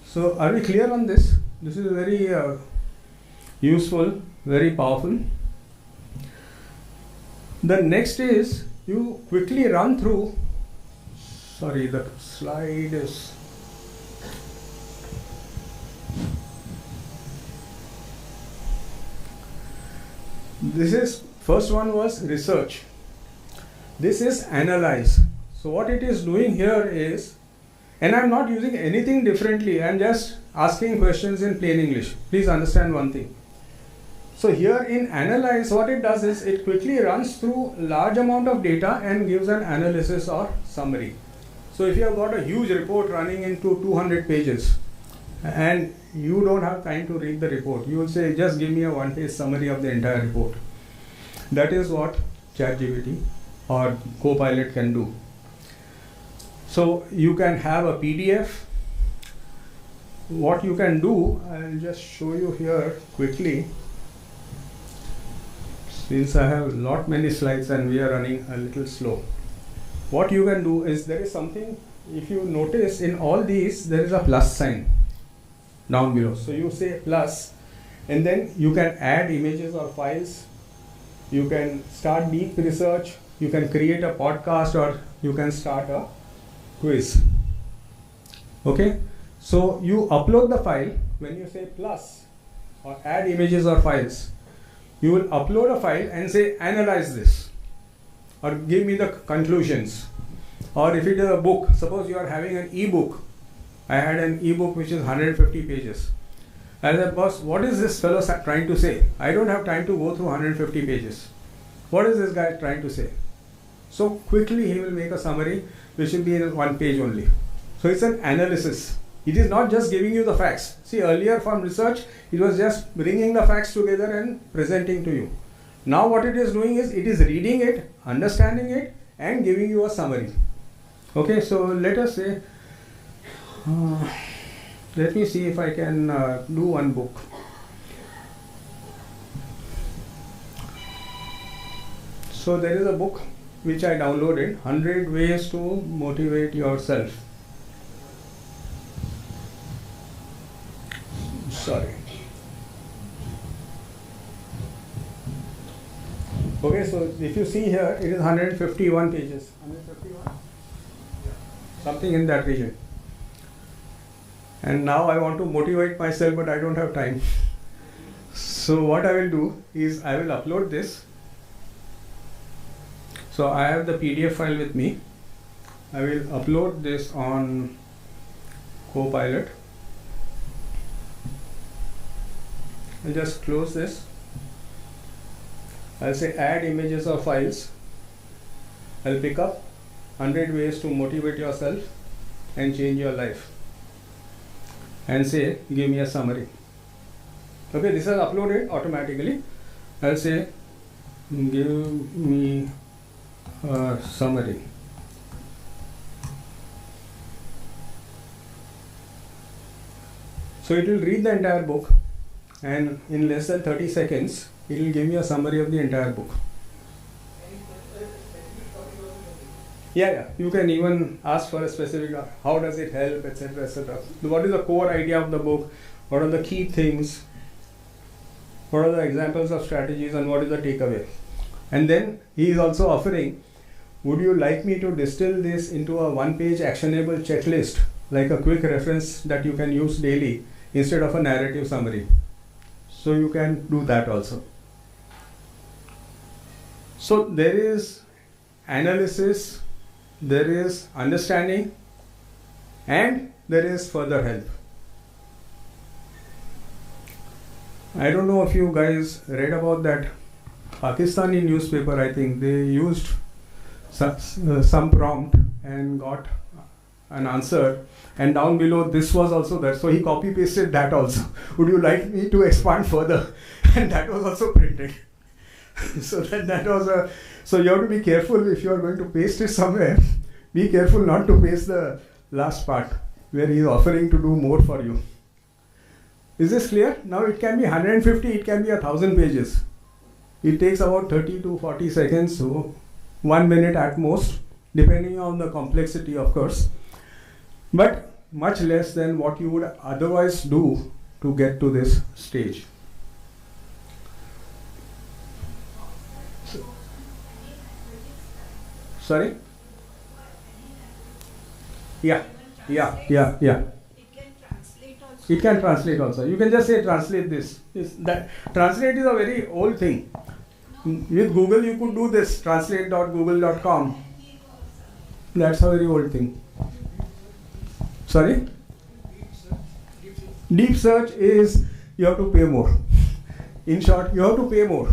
So are we clear on this? This is very useful, very powerful. The next is you quickly run through, sorry, the slide is, this is, first one was research. This is analyze. So what it is doing here is, and I'm not using anything differently, I'm just asking questions in plain English. Please understand one thing. So here in analyze, what it does is it quickly runs through large amount of data and gives an analysis or summary. So if you have got a huge report running into 200 pages and you don't have time to read the report, you will say just give me a one-page summary of the entire report. That is what ChatGPT or Copilot can do. So you can have a PDF. What you can do, I'll just show you here quickly. Since I have lot many slides and we are running a little slow. What you can do is there is something, if you notice in all these, there is a plus sign down below. So you say plus and then you can add images or files. You can start deep research. You can create a podcast or you can start a quiz. Okay. So you upload the file. When you say plus or add images or files, you will upload a file and say analyze this or give me the conclusions. Or if it is a book, suppose you are having an e-book. I had an e-book which is 150 pages. I said, boss, what is this fellow trying to say? I don't have time to go through 150 pages. What is this guy trying to say? So quickly he will make a summary which will be in one page only. So it's an analysis. It is not just giving you the facts. See, earlier from research, it was just bringing the facts together and presenting to you. Now what it is doing is it is reading it, understanding it, and giving you a summary. Okay, so let us say, let me see if I can do one book. So there is a book which I downloaded, 100 Ways to Motivate Yourself. Sorry. Okay, so if you see here, it is 151 pages. 151? Something in that region. And now I want to motivate myself, but I don't have time. So what I will do is I will upload this. So I have the PDF file with me. I will upload this on Copilot. I'll just close this. I'll say add images or files. I'll pick up 100 ways to motivate yourself and change your life. And say, give me a summary. Okay, this is uploaded automatically. I'll say, give me a summary. So it will read the entire book, and in less than 30 seconds, it will give me a summary of the entire book. Yeah, you can even ask for a specific, how does it help, etc., etc. What is the core idea of the book? What are the key things? What are the examples of strategies, and what is the takeaway? And then he is also offering, would you like me to distill this into a one-page actionable checklist, like a quick reference that you can use daily instead of a narrative summary? So you can do that also. So there is analysis, there is understanding, and there is further help. I don't know if you guys read about that Pakistani newspaper. I think they used some prompt and got an answer, and down below this was also there. So he copy pasted that also. Would you like me to expand further? And that was also printed. So that was a. So you have to be careful if you are going to paste it somewhere. Be careful not to paste the last part where he is offering to do more for you. Is this clear? Now it can be 150, it can be 1,000 pages. It takes about 30 to 40 seconds, so 1 minute at most, depending on the complexity, of course. But much less than what you would otherwise do to get to this stage. Sorry? Yeah. It can translate also. You can just say translate this. Translate is a very old thing. With Google you could do this, translate.google.com. That's a very old thing. Sorry? Deep search is you have to pay more. In short, you have to pay more.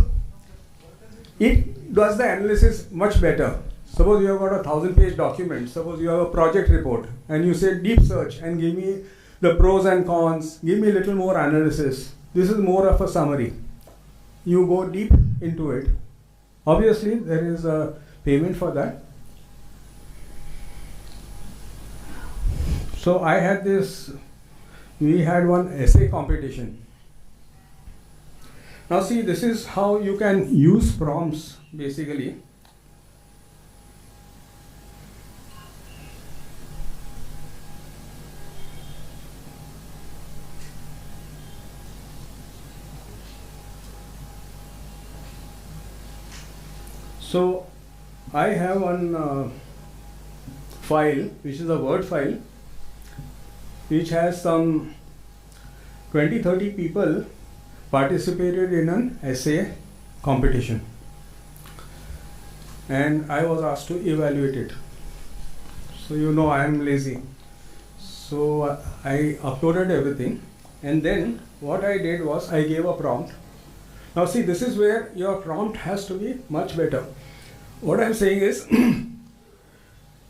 It does the analysis much better. Suppose you have got a 1,000-page document. Suppose you have a project report and you say deep search and give me the pros and cons, give me a little more analysis. This is more of a summary. You go deep into it. Obviously, there is a payment for that. So I had this, we had one essay competition. Now see, this is how you can use prompts basically. So I have one file, which is a Word file, which has some 20-30 people participated in an essay competition. And I was asked to evaluate it. So you know I am lazy. So I uploaded everything. And then what I did was I gave a prompt. Now see, this is where your prompt has to be much better. What I am saying is,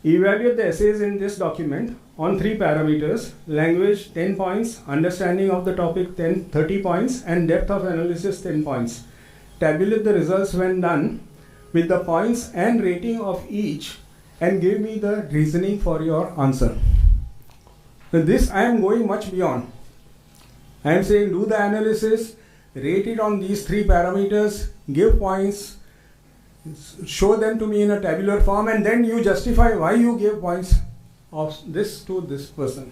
evaluate the essays in this document on 3 parameters: language 10 points, understanding of the topic 30 points, and depth of analysis 10 points. tabulate the results when done with the points and rating of each and give me the reasoning for your answer. So this I am going much beyond. I am saying do the analysis, rate it on these 3 parameters, give points, show them to me in a tabular form, and then you justify why you gave points of this to this person.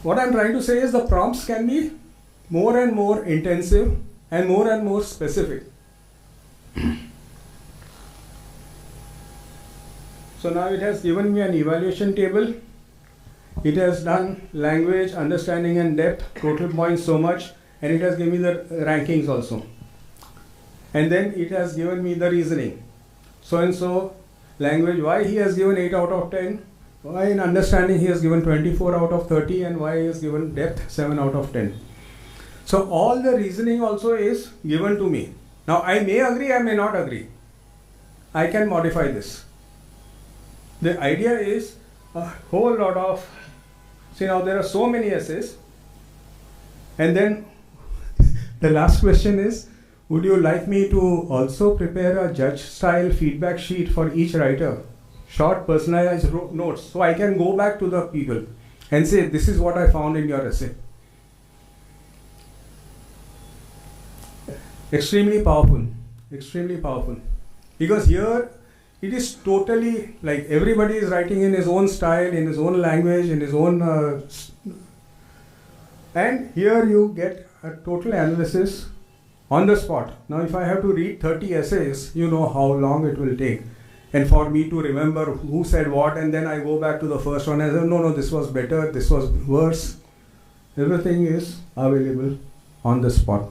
What I am trying to say is the prompts can be more and more intensive and more specific. So now it has given me an evaluation table. It has done language, understanding and depth, total points so much, and it has given me the rankings also. And then it has given me the reasoning. So and so, language, why he has given 8 out of 10, why in understanding he has given 24 out of 30, and why he has given depth 7 out of 10. So all the reasoning also is given to me. Now I may agree, I may not agree. I can modify this. The idea is a whole lot of, see now there are so many essays, and then the last question is, would you like me to also prepare a judge style feedback sheet for each writer? Short personalized notes, so I can go back to the people and say this is what I found in your essay. Extremely powerful, because here it is totally like everybody is writing in his own style, in his own language, in his own and here you get a total analysis on the spot. Now if I have to read 30 essays, you know how long it will take, and for me to remember who said what, and then I go back to the first one and say no, this was better, this was worse. Everything is available on the spot.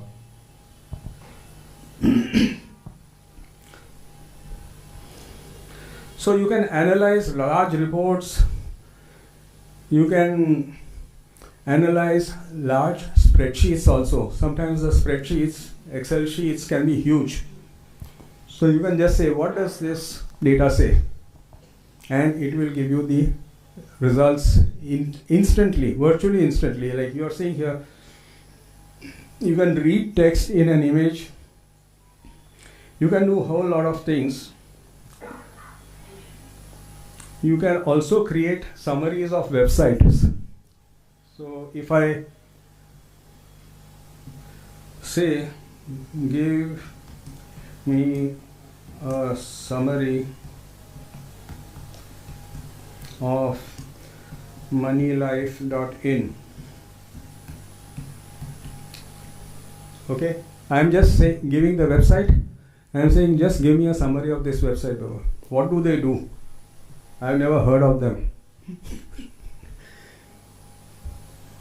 So you can analyze large reports, you can analyze large spreadsheets also. Sometimes the spreadsheets, Excel sheets can be huge. So you can just say, what does this data say? And it will give you the results instantly, virtually instantly. Like you are seeing here, you can read text in an image. You can do a whole lot of things. You can also create summaries of websites. So if I say, give me a summary of moneylife.in. Okay, I am just giving the website. I am saying just give me a summary of this website. What do they do? I have never heard of them.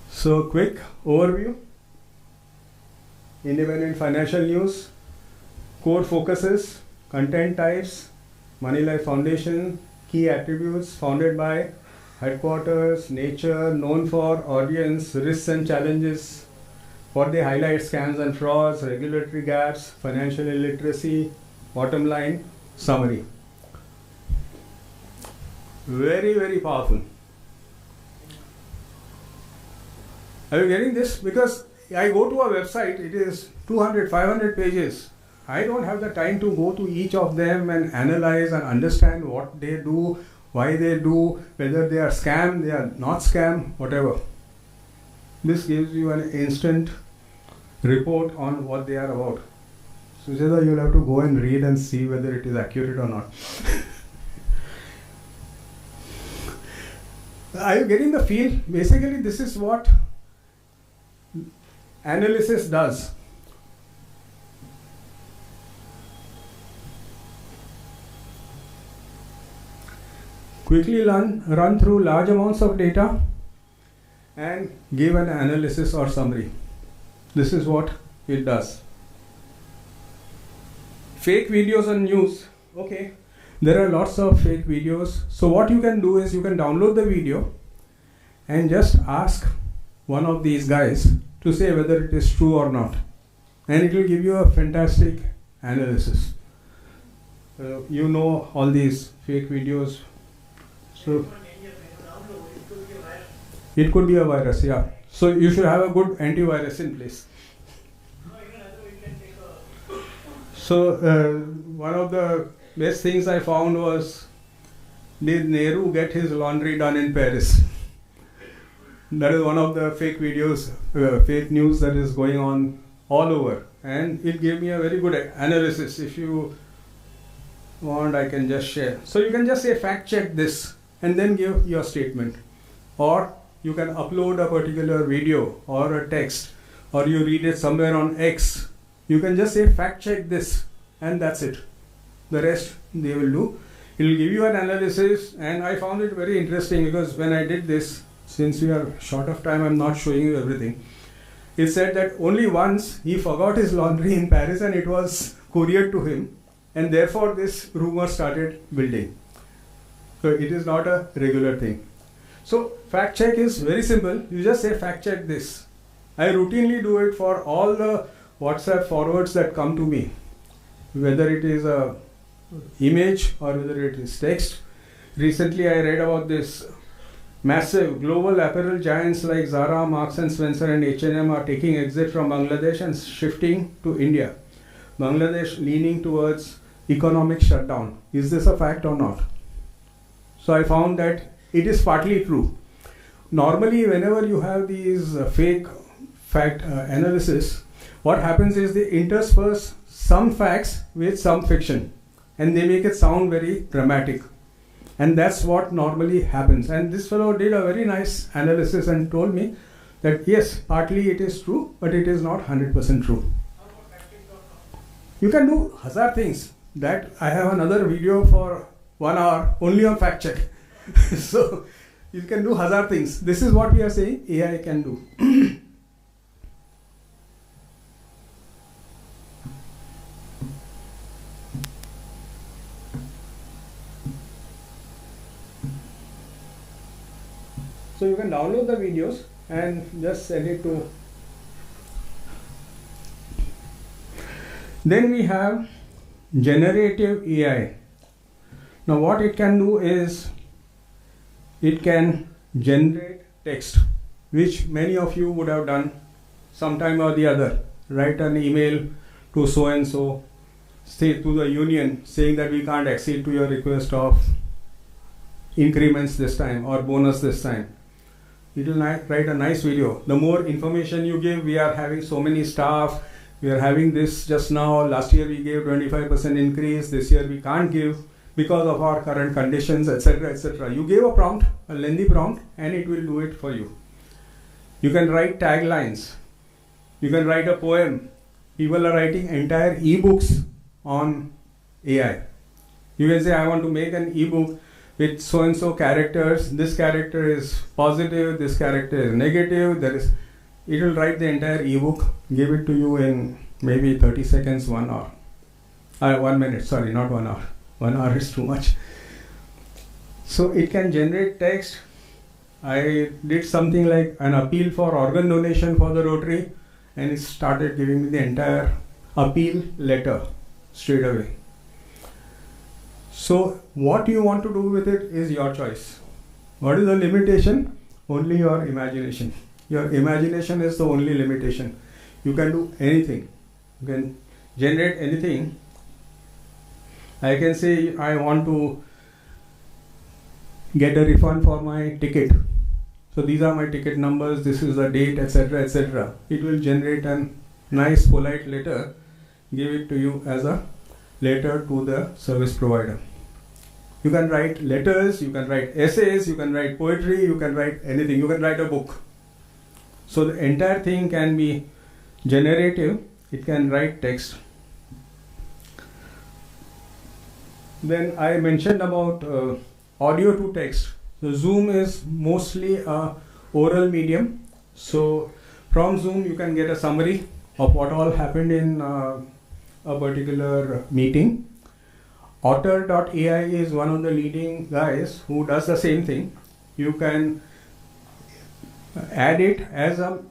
So quick overview. Independent financial news, core focuses, content types, Moneylife Foundation, key attributes, founded by, headquarters, nature, known for, audience, risks and challenges, what they highlight, scams and frauds, regulatory gaps, financial illiteracy, bottom line, summary. Very powerful. Are you getting this? Because I go to a website, it is 200, 500 pages. I don't have the time to go to each of them and analyze and understand what they do, why they do, whether they are scam, they are not scam, whatever. This gives you an instant report on what they are about. Sujata, you'll have to go and read and see whether it is accurate or not. Are you getting the feel? Basically, this is what analysis does. Quickly run through large amounts of data and give an analysis or summary. This is what it does. Fake videos and news. Okay, there are lots of fake videos. So what you can do is you can download the video and just ask one of these guys to say whether it is true or not. And it will give you a fantastic analysis. You know all these fake videos. So it could be a virus, yeah. So you should have a good antivirus in place. So one of the best things I found was, did Nehru get his laundry done in Paris? That is one of the fake videos, fake news that is going on all over. And it gave me a very good analysis. If you want, I can just share. So you can just say fact check this and then give your statement. Or you can upload a particular video or a text, or you read it somewhere on X. You can just say fact check this and that's it. The rest they will do. It will give you an analysis, and I found it very interesting because when I did this, since we are short of time, I'm not showing you everything. It said that only once he forgot his laundry in Paris and it was couriered to him, and therefore this rumor started building. So it is not a regular thing. So fact check is very simple. You just say fact check this. I routinely do it for all the WhatsApp forwards that come to me, whether it is a image or whether it is text. Recently I read about this massive global apparel giants like Zara, Marks and Spencer and H&M are taking exit from Bangladesh and shifting to India. Bangladesh leaning towards economic shutdown. Is this a fact or not? So I found that it is partly true. Normally whenever you have these fake fact analysis, what happens is they intersperse some facts with some fiction and they make it sound very dramatic. And that's what normally happens. And this fellow did a very nice analysis and told me that yes, partly it is true, but it is not 100% true. You can do hazard things. That I have another video for 1 hour only on fact check. So you can do hazard things. This is what we are saying AI can do. So you can download the videos and just send it to. Then we have generative AI. Now what it can do is it can generate text, which many of you would have done sometime or the other. Write an email to so and so, say to the union saying that we can't accede to your request of increments this time or bonus this time. It will write a nice video. The more information you give, we are having so many staff, we are having this just now, last year we gave 25% increase, this year we can't give because of our current conditions, etc., etc. You gave a prompt, a lengthy prompt, and it will do it for you. You can write taglines, you can write a poem. People are writing entire ebooks on AI. You can say I want to make an ebook with so and so characters. This character is positive, this character is negative. It will write the entire ebook, give it to you in maybe 30 seconds, 1 hour. 1 minute, sorry, not 1 hour. 1 hour is too much. So it can generate text. I did something like an appeal for organ donation for the Rotary, and it started giving me the entire appeal letter straight away. So what you want to do with it is your choice. What is the limitation? Only your imagination. Your imagination is the only limitation. You can do anything. You can generate anything. I can say I want to get a refund for my ticket. So these are my ticket numbers, this is the date, etc., etc. It will generate a nice polite letter, give it to you as a letter to the service provider. You can write letters, you can write essays, you can write poetry, you can write anything, you can write a book. So the entire thing can be generative, it can write text. Then I mentioned about audio to text. So Zoom is mostly a oral medium. So from Zoom you can get a summary of what all happened in a particular meeting. Otter.ai is one of the leading guys who does the same thing. You can add it as a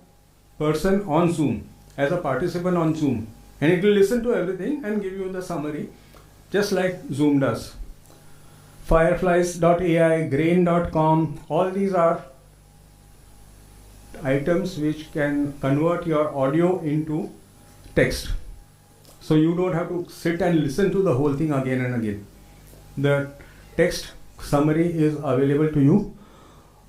person on Zoom, as a participant on Zoom, and it will listen to everything and give you the summary, just like Zoom does. Fireflies.ai, grain.com, all these are items which can convert your audio into text. So you don't have to sit and listen to the whole thing again and again. The text summary is available to you.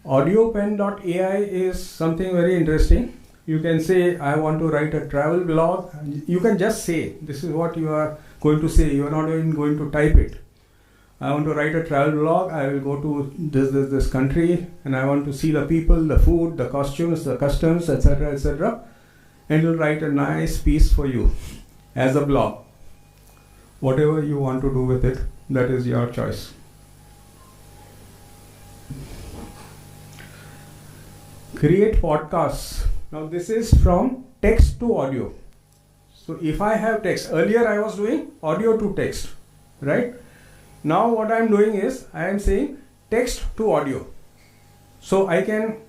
AudioPen.ai is something very interesting. You can say, I want to write a travel blog. You can just say, this is what you are going to say. You are not even going to type it. I want to write a travel blog. I will go to this country, and I want to see the people, the food, the costumes, the customs, etc., etc. And it will write a nice piece for you as a blog. Whatever you want to do with it, that is your choice. Create podcasts. Now this is from text to audio. So if I have text, earlier I was doing audio to text, right? Now what I am doing is, I am saying text to audio. So I can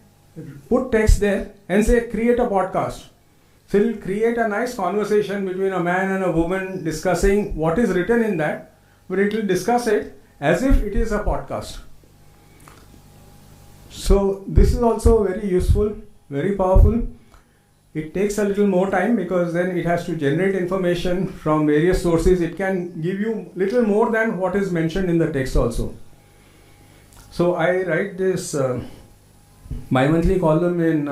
put text there and say create a podcast. So it will create a nice conversation between a man and a woman discussing what is written in that, but it will discuss it as if it is a podcast. So this is also very useful, very powerful. It takes a little more time because then it has to generate information from various sources. It can give you little more than what is mentioned in the text also. So I write this bi-monthly column in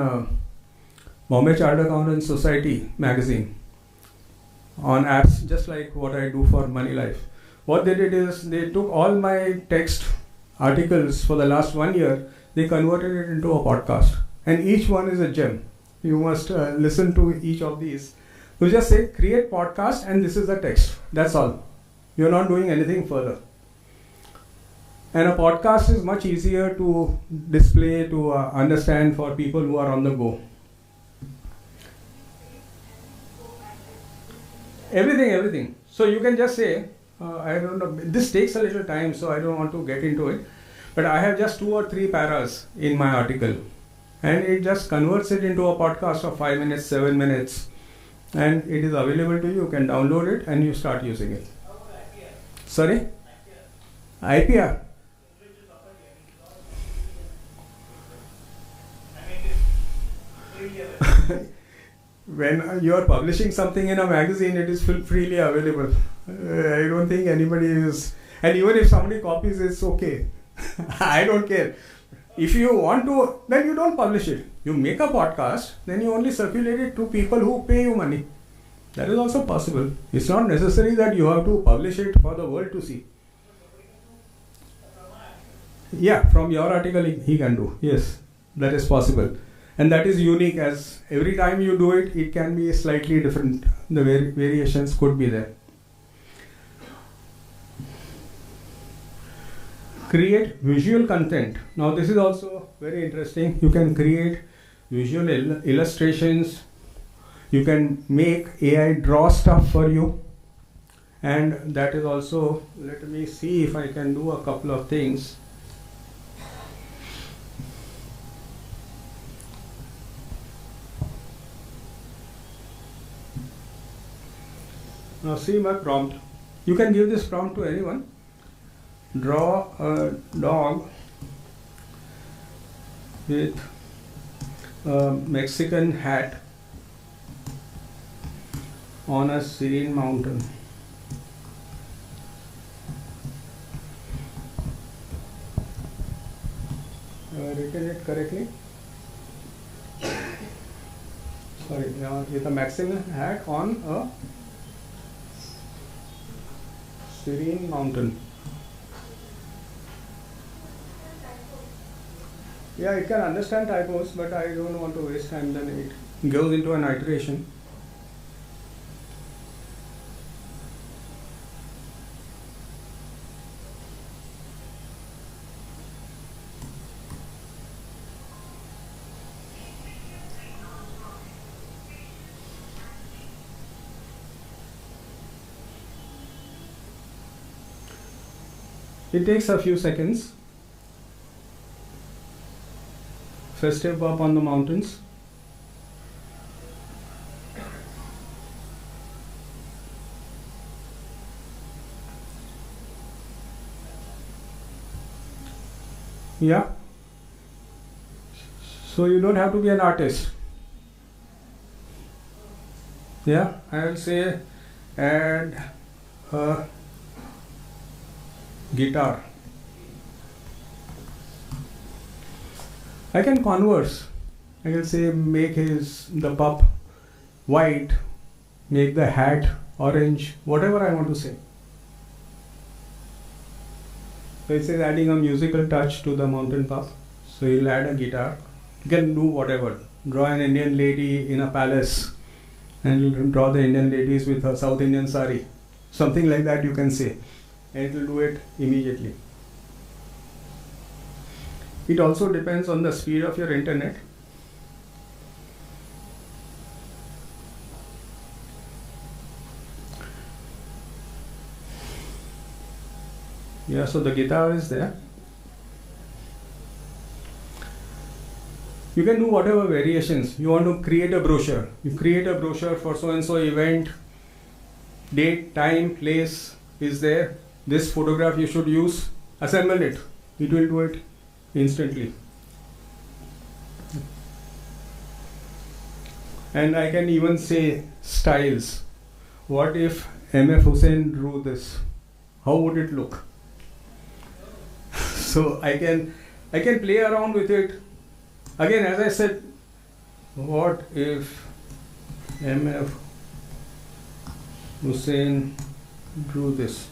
Bombay Chartered Accountants Society magazine on apps, just like what I do for Moneylife. What they did is they took all my text articles for the last 1 year, they converted it into a podcast, and each one is a gem. You must listen to each of these. You just say create podcast and this is the text. That's all. You're not doing anything further. And a podcast is much easier to display, to understand for people who are on the go. Everything. So you can just say, I don't know, this takes a little time, so I don't want to get into it. But I have just 2 or 3 paras in my article. And it just converts it into a podcast of 5 minutes, 7 minutes. And it is available to you. You can download it and you start using it. Sorry? IPR? When you are publishing something in a magazine, it is freely available. I don't think anybody is... And even if somebody copies it, it's okay. I don't care. If you want to, then you don't publish it. You make a podcast, then you only circulate it to people who pay you money. That is also possible. It's not necessary that you have to publish it for the world to see. Yeah, from your article he can do. Yes, that is possible. And that is unique, as every time you do it, it can be slightly different. The variations could be there. Create visual content. Now this is also very interesting. You can create visual illustrations. You can make AI draw stuff for you. And that is also, let me see if I can do a couple of things. Now see my prompt. You can give this prompt to anyone. Draw a dog with a Mexican hat on a serene mountain. Have I written it correctly? Sorry, with a Mexican hat on a serene mountain. Yeah, it can understand typos, but I don't want to waste time. Then it goes into an iteration. It takes a few seconds. Festive up on the mountains. Yeah. So you don't have to be an artist. Yeah, I will say add a guitar. I can converse. I can say make the pup white, make the hat orange, whatever I want to say. So it says adding a musical touch to the mountain pup. So you'll add a guitar. You can do whatever. Draw an Indian lady in a palace and you'll draw the Indian ladies with a South Indian sari. Something like that you can say. And it will do it immediately. It also depends on the speed of your internet. Yeah, so the guitar is there. You can do whatever variations. You want to create a brochure. You create a brochure for so and so event, date, time, place is there. This photograph you should use. Assemble it. It will do it instantly. And I can even say styles. What if M.F. Hussain drew this? How would it look? So I can play around with it. Again, as I said, what if M.F. Hussain drew this?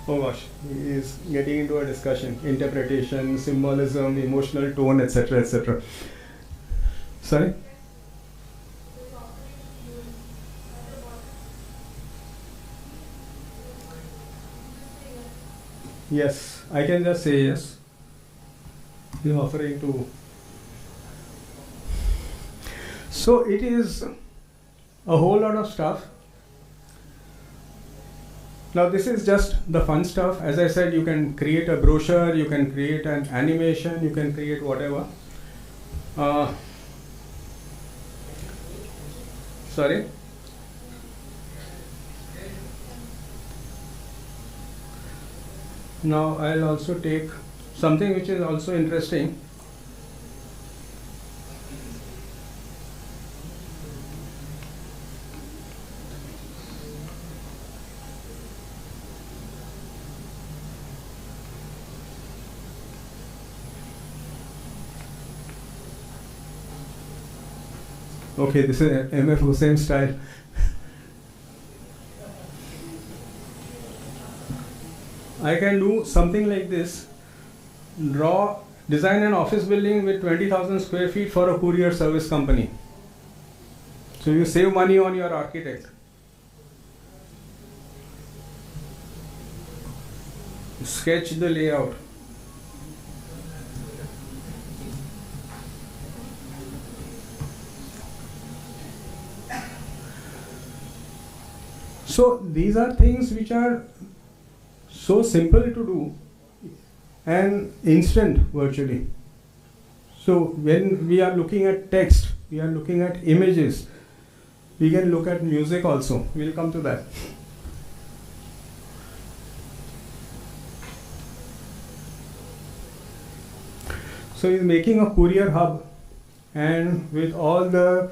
Oh gosh, he is getting into a discussion, interpretation, symbolism, emotional tone, etc., etc. Sorry? Yes, I can just say yes. He's offering to. So it is a whole lot of stuff. Now this is just the fun stuff. As I said, you can create a brochure, you can create an animation, you can create whatever. Sorry? Now I'll also take something which is also interesting. Okay, this is M.F. Hussain style. I can do something like this. Design an office building with 20,000 square feet for a courier service company. So you save money on your architect. Sketch the layout. So these are things which are so simple to do and instant virtually. So when we are looking at text, we are looking at images, we can look at music also. We'll come to that. So he's making a courier hub, and with all the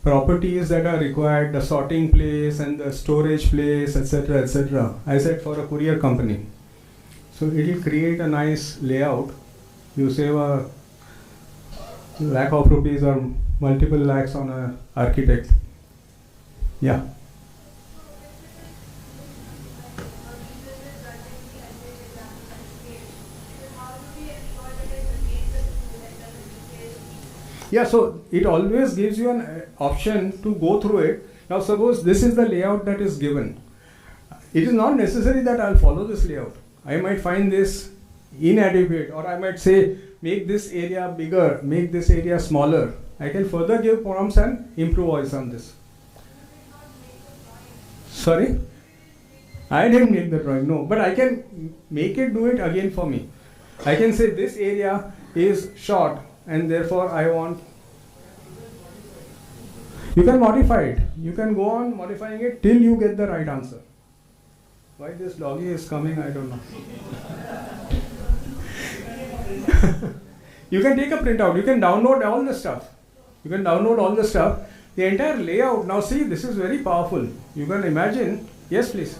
properties that are required, the sorting place and the storage place, etc., etc. I said for a courier company. So it will create a nice layout. You save a lakh of rupees or multiple lakhs on an architect. Yeah. Yeah, so it always gives you an option to go through it. Now suppose this is the layout that is given. It is not necessary that I'll follow this layout. I might find this inadequate, or I might say make this area bigger, make this area smaller. I can further give prompts and improvise on this. Sorry? I didn't make the drawing, no, but I can make it do it again for me. I can say this area is short and therefore I want. You can modify it. You can go on modifying it till you get the right answer. Why this doggy is coming, I don't know. You can take a printout. You can download all the stuff. You can download all the stuff. The entire layout. Now see, this is very powerful. You can imagine. Yes, please.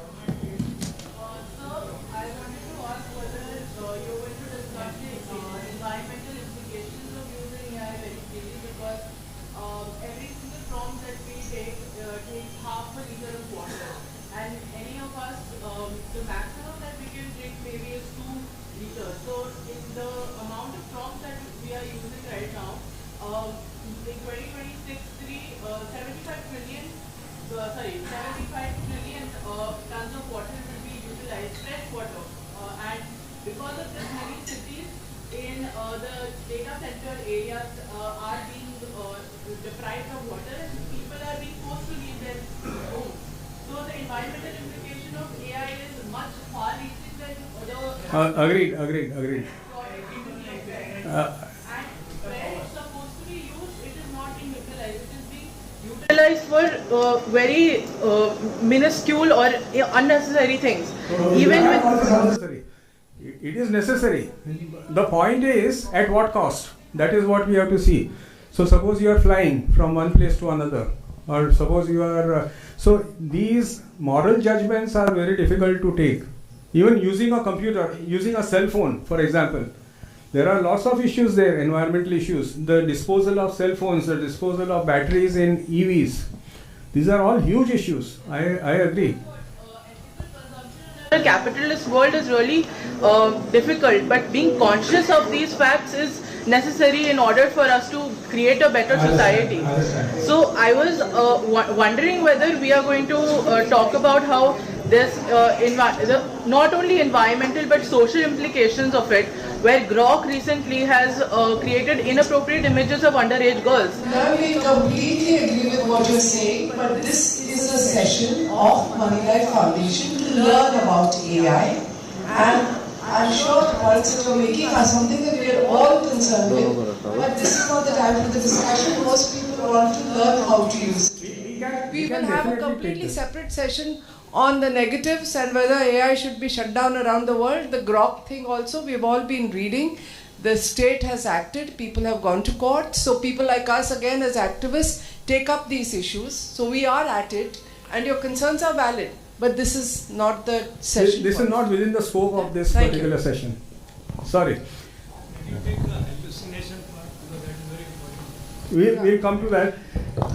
Agreed. And where it's supposed to be used, it is not being utilized. It is being utilized for very minuscule or unnecessary things. Even with unnecessary. It is necessary. The point is, at what cost? That is what we have to see. So suppose you are flying from one place to another, or suppose you are... so these moral judgments are very difficult to take. Even using a computer, using a cell phone, for example, there are lots of issues there, environmental issues. The disposal of cell phones, the disposal of batteries in EVs. These are all huge issues. I agree. The capitalist world is really difficult, but being conscious of these facts is necessary in order for us to create a better society. So I was wondering whether we are going to talk about how this not only environmental but social implications of it, where Grok recently has created inappropriate images of underage girls. Now we completely agree with what you're saying, but this is a session of Moneylife Foundation to learn about AI, and I'm sure the points that you're making are something that we are all concerned with, but this is not the time for the discussion. Most people want to learn how to use it. We will have a completely separate session on the negatives and whether AI should be shut down around the world. The Grok thing also, we've all been reading. The state has acted, people have gone to court, so people like us again as activists take up these issues. So we are at it, and your concerns are valid, but this is not the session. This is not within the scope of this particular session. Sorry. Can you take the hallucination part, because that is very important. We'll come to that.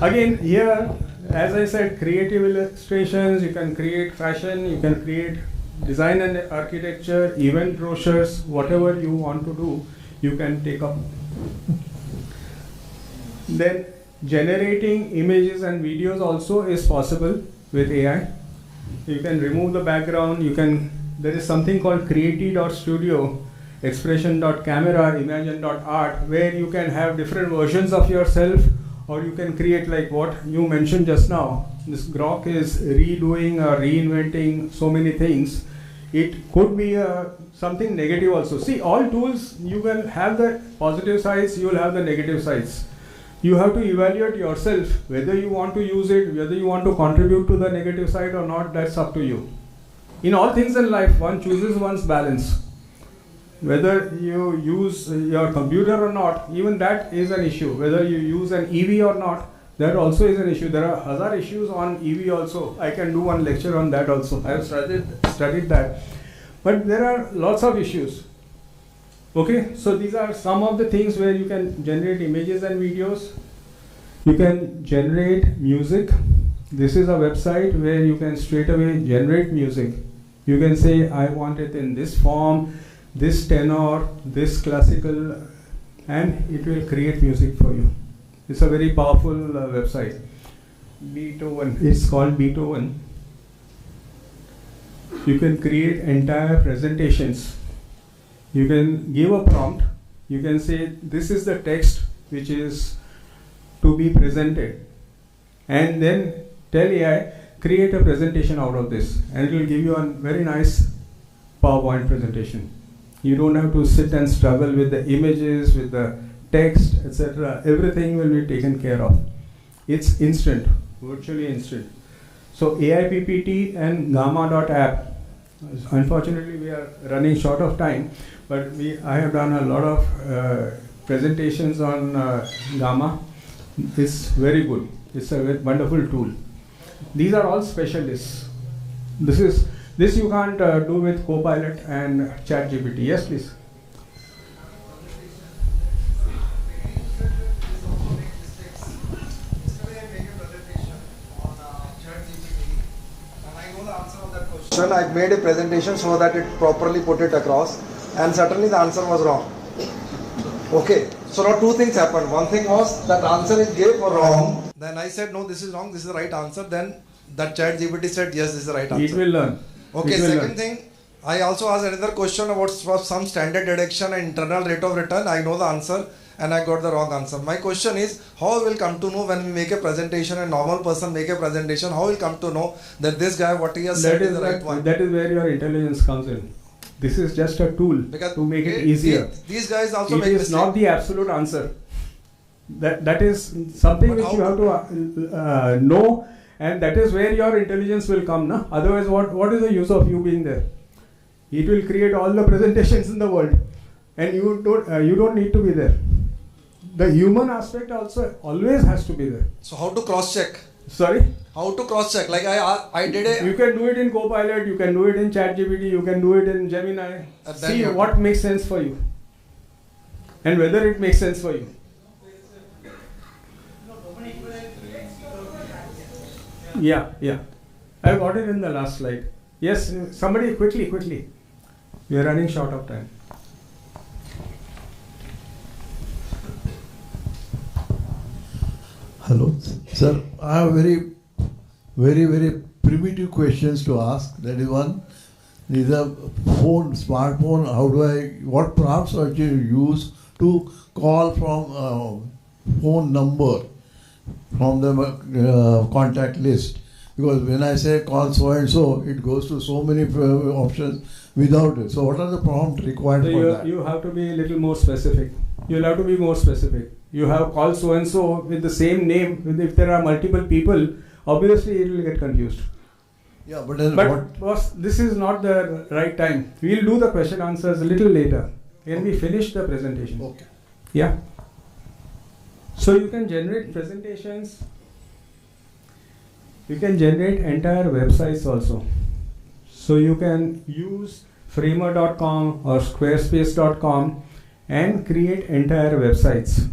Again, here, as I said, creative illustrations, you can create fashion, you can create design and architecture, event brochures, whatever you want to do, you can take up. Then generating images and videos also is possible with AI. You can remove the background, there is something called creati.studio, expression.camera, imagine.art, where you can have different versions of yourself, or you can create like what you mentioned just now. This Grok is redoing or reinventing so many things. It could be something negative also. See, all tools, you will have the positive sides, you will have the negative sides. You have to evaluate yourself whether you want to use it, whether you want to contribute to the negative side or not. That's up to you. In all things in life, one chooses one's balance. Whether you use your computer or not, even that is an issue. Whether you use an EV or not, that also is an issue. There are other issues on EV also. I can do one lecture on that also. I have studied that. But there are lots of issues. Okay, so these are some of the things where you can generate images and videos. You can generate music. This is a website where you can straight away generate music. You can say, I want it in this form, this tenor, this classical, and it will create music for you. It's a very powerful website. Beethoven, it's called Beethoven. You can create entire presentations. You can give a prompt. You can say, this is the text which is to be presented. And then tell AI, create a presentation out of this. And it will give you a very nice PowerPoint presentation. You don't have to sit and struggle with the images, with the text, etc. Everything will be taken care of. It's instant, virtually instant. So AI PPT and Gamma.app. Unfortunately, we are running short of time, but I have done a lot of presentations on Gamma. It's very good. It's a wonderful tool. These are all specialists. This you can't do with Copilot and ChatGPT. Yes, please. I made a presentation so that it properly put it across, and certainly the answer was wrong. Okay, so now two things happened. One thing was that answer it gave was wrong. Then I said, no, this is wrong, this is the right answer. Then that ChatGPT said, yes, this is the right answer. It will learn. Okay, second thing, I also asked another question about some standard deduction and internal rate of return. I know the answer and I got the wrong answer. My question is, how will come to know when we make a presentation and normal person make a presentation, how will come to know that this guy, what he has said is the right one? That is where your intelligence comes in. This is just a tool to make it easier. These guys also make mistakes. It is not the absolute answer. That is something which you have to know, and that is where your intelligence will come. Na? Otherwise, what is the use of you being there? It will create all the presentations in the world, and you don't need to be there. The human aspect also always has to be there. So how to cross check? Sorry? How to cross check? Like I did a... You can do it in Copilot, you can do it in ChatGPT, you can do it in Gemini. See what makes sense for you. And whether it makes sense for you. Yeah. I got it in the last slide. Yes, somebody quickly. We are running short of time. Hello, sir. I have very primitive questions to ask. That is one. Is a smartphone. What prompts are you use to call from phone number from the contact list? Because when I say call so and so, it goes to so many options without it. So what are the prompts required for that? You have to be a little more specific. You'll have to be more specific. You have call so and so with the same name. If there are multiple people, obviously it will get confused. Yeah, but boss, this is not the right time. We'll do the question answers a little later. When we finish the presentation. Okay. Yeah. So you can generate presentations. You can generate entire websites also. So you can use framer.com or squarespace.com and create entire websites.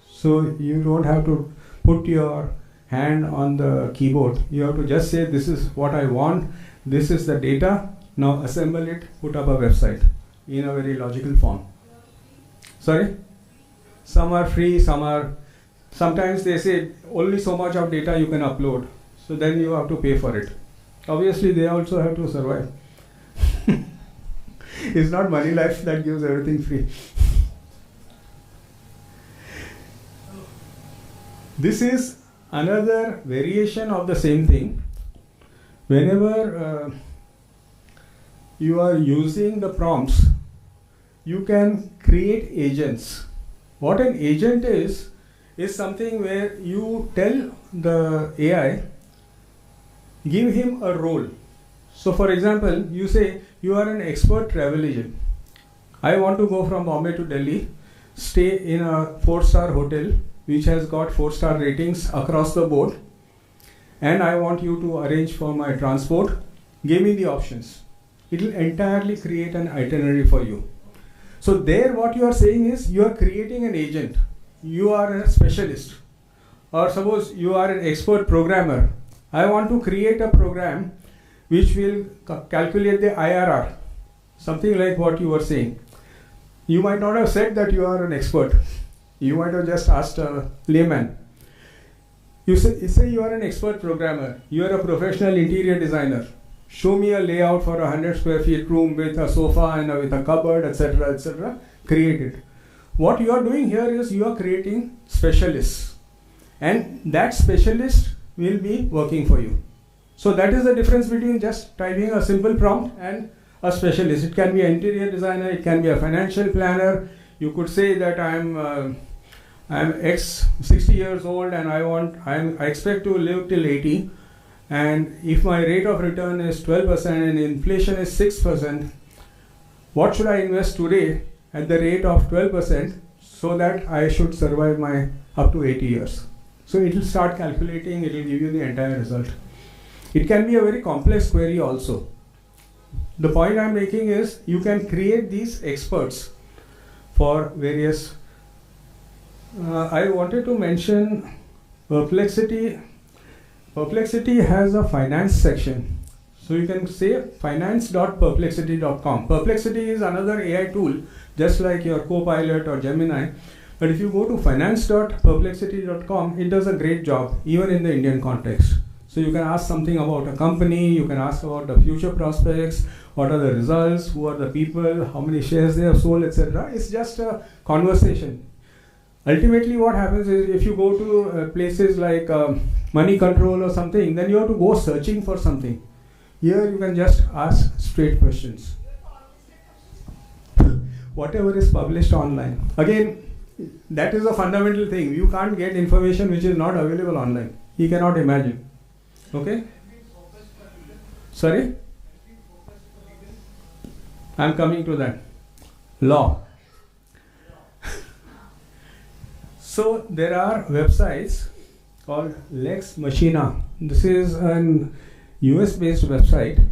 So you don't have to put your hand on the keyboard. You have to just say, this is what I want, this is the data, now assemble it, put up a website in a very logical form. Sorry? Some are free, sometimes they say only so much of data you can upload. So then you have to pay for it. Obviously they also have to survive. It's not Moneylife that gives everything free. This is another variation of the same thing. Whenever you are using the prompts, you can create agents. What an agent is something where you tell the AI, give him a role. So for example, you say you are an expert travel agent. I want to go from Bombay to Delhi, stay in a 4-star hotel which has got 4-star ratings across the board, and I want you to arrange for my transport. Give me the options. It will entirely create an itinerary for you. So there what you are saying is you are creating an agent. You are a specialist. Or suppose you are an expert programmer. I want to create a program which will calculate the IRR. Something like what you were saying. You might not have said that you are an expert. You might have just asked a layman. You say you are an expert programmer. You are a professional interior designer. Show me a layout for a 100 square feet room with a sofa and with a cupboard, etc., etc. Create it. What you are doing here is you are creating specialists. And that specialist will be working for you. So that is the difference between just typing a simple prompt and a specialist. It can be an interior designer, it can be a financial planner. You could say that I'm 60 years old and I expect to live till 80, and if my rate of return is 12% and inflation is 6%, what should I invest today at the rate of 12% so that I should survive my up to 80 years. So it will start calculating, it will give you the entire result. It can be a very complex query also. The point I'm making is you can create these experts for various. I wanted to mention Perplexity. Perplexity has a finance section. So you can say finance.perplexity.com. Perplexity is another AI tool, just like your Copilot or Gemini. But if you go to finance.perplexity.com, it does a great job, even in the Indian context. So you can ask something about a company, you can ask about the future prospects, what are the results, who are the people, how many shares they have sold, etc. It's just a conversation. Ultimately, what happens is if you go to places like money control or something, then you have to go searching for something. Here you can just ask straight questions. Whatever is published online. Again, that is a fundamental thing. You can't get information which is not available online. You cannot imagine. Okay? Sorry? I'm coming to that. Law. So there are websites called Lex Machina. This is an US based website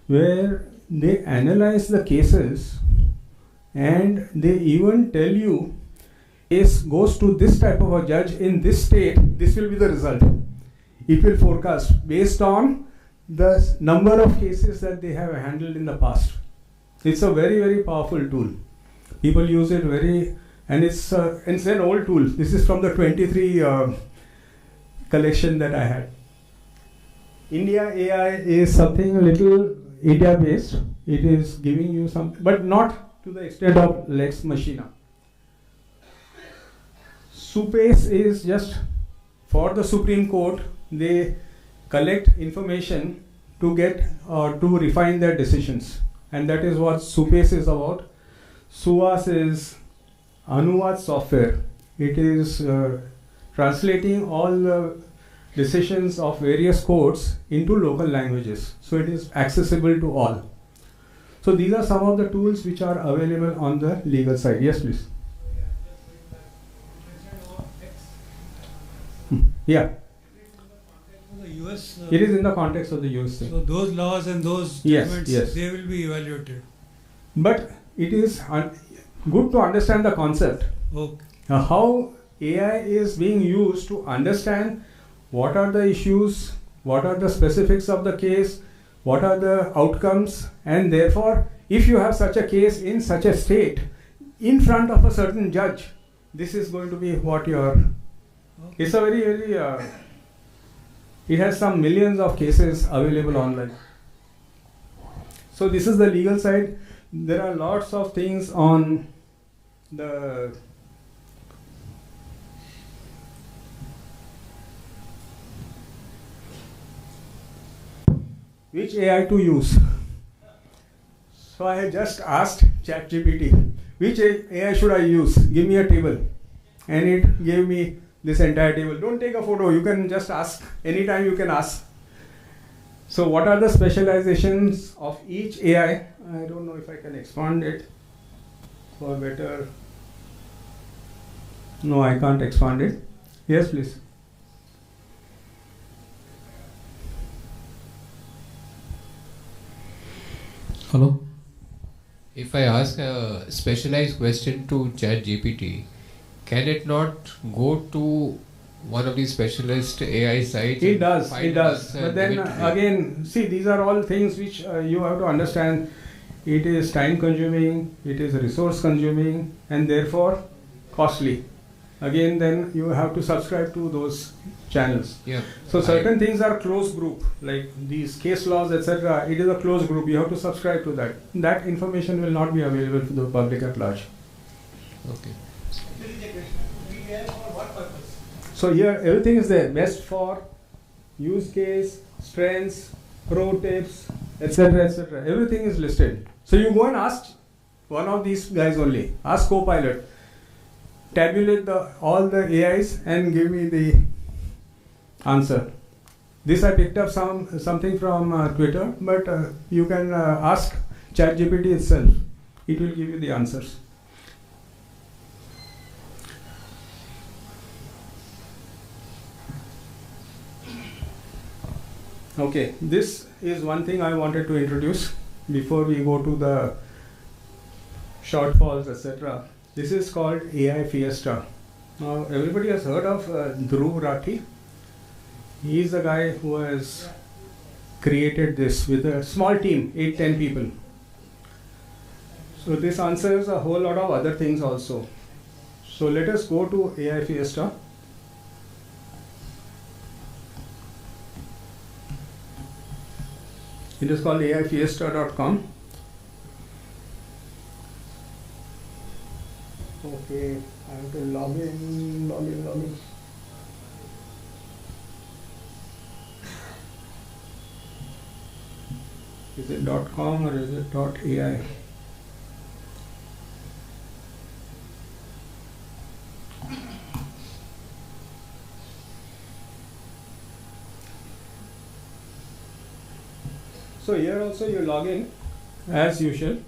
where they analyze the cases and they even tell you case goes to this type of a judge in this state, this will be the result. It will forecast based on the number of cases that they have handled in the past. It's a very, very powerful tool. People use it and it's an old tool. This is from the 23 collection that I had. India AI is something a little India based. It is giving you something, but not to the extent of Lex Machina. Superpower is just for the Supreme Court. They collect information to get or to refine their decisions, and that is what Superpower is about. SUVAS is Anuvad software. It is translating all the decisions of various courts into local languages, so it is accessible to all. So these are some of the tools which are available on the legal side. Yes, please. Yeah. The US, it is in the context of the US thing. So those laws and those judgments, they will be evaluated. But it is good to understand the concept. Okay. How AI is being used to understand what are the issues, what are the specifics of the case, what are the outcomes, and therefore if you have such a case in such a state in front of a certain judge, this is going to be what your. It's a very, very, it has some millions of cases available online. So this is the legal side. There are lots of things on the which AI to use. So I just asked ChatGPT, which AI should I use? Give me a table. And it gave me this entire table. Don't take a photo, you can just ask. Anytime you can ask. So what are the specializations of each AI? I don't know if I can expand it for better. No, I can't expand it. Yes, please. Hello. If I ask a specialized question to ChatGPT, can it not go to one of these specialist AI sites? It does, it does. But then again, see, these are all things which you have to understand. It is time consuming, it is resource consuming, and therefore costly. Again, then you have to subscribe to those channels. Yeah. So certain things are closed group, like these case laws, etc. It is a closed group. You have to subscribe to that. That information will not be available to the public at large. Okay. So here everything is there. Best for, use case, strengths, pro tips, etc., etc. Everything is listed. So you go and ask one of these guys only. Ask Copilot. Tabulate all the AIs and give me the answer. This I picked up something from Twitter, but you can ask ChatGPT itself. It will give you the answers. Okay, this is one thing I wanted to introduce before we go to the shortfalls, etc. This is called AI Fiesta. Now, everybody has heard of Dhruv Rathi. He is the guy who has created this with a small team, 8-10 people. So this answers a whole lot of other things also. So let us go to AI Fiesta. It is called aifiesta.com. Okay, I have to log in. Is it .com or is it .ai? So here also you log in as usual.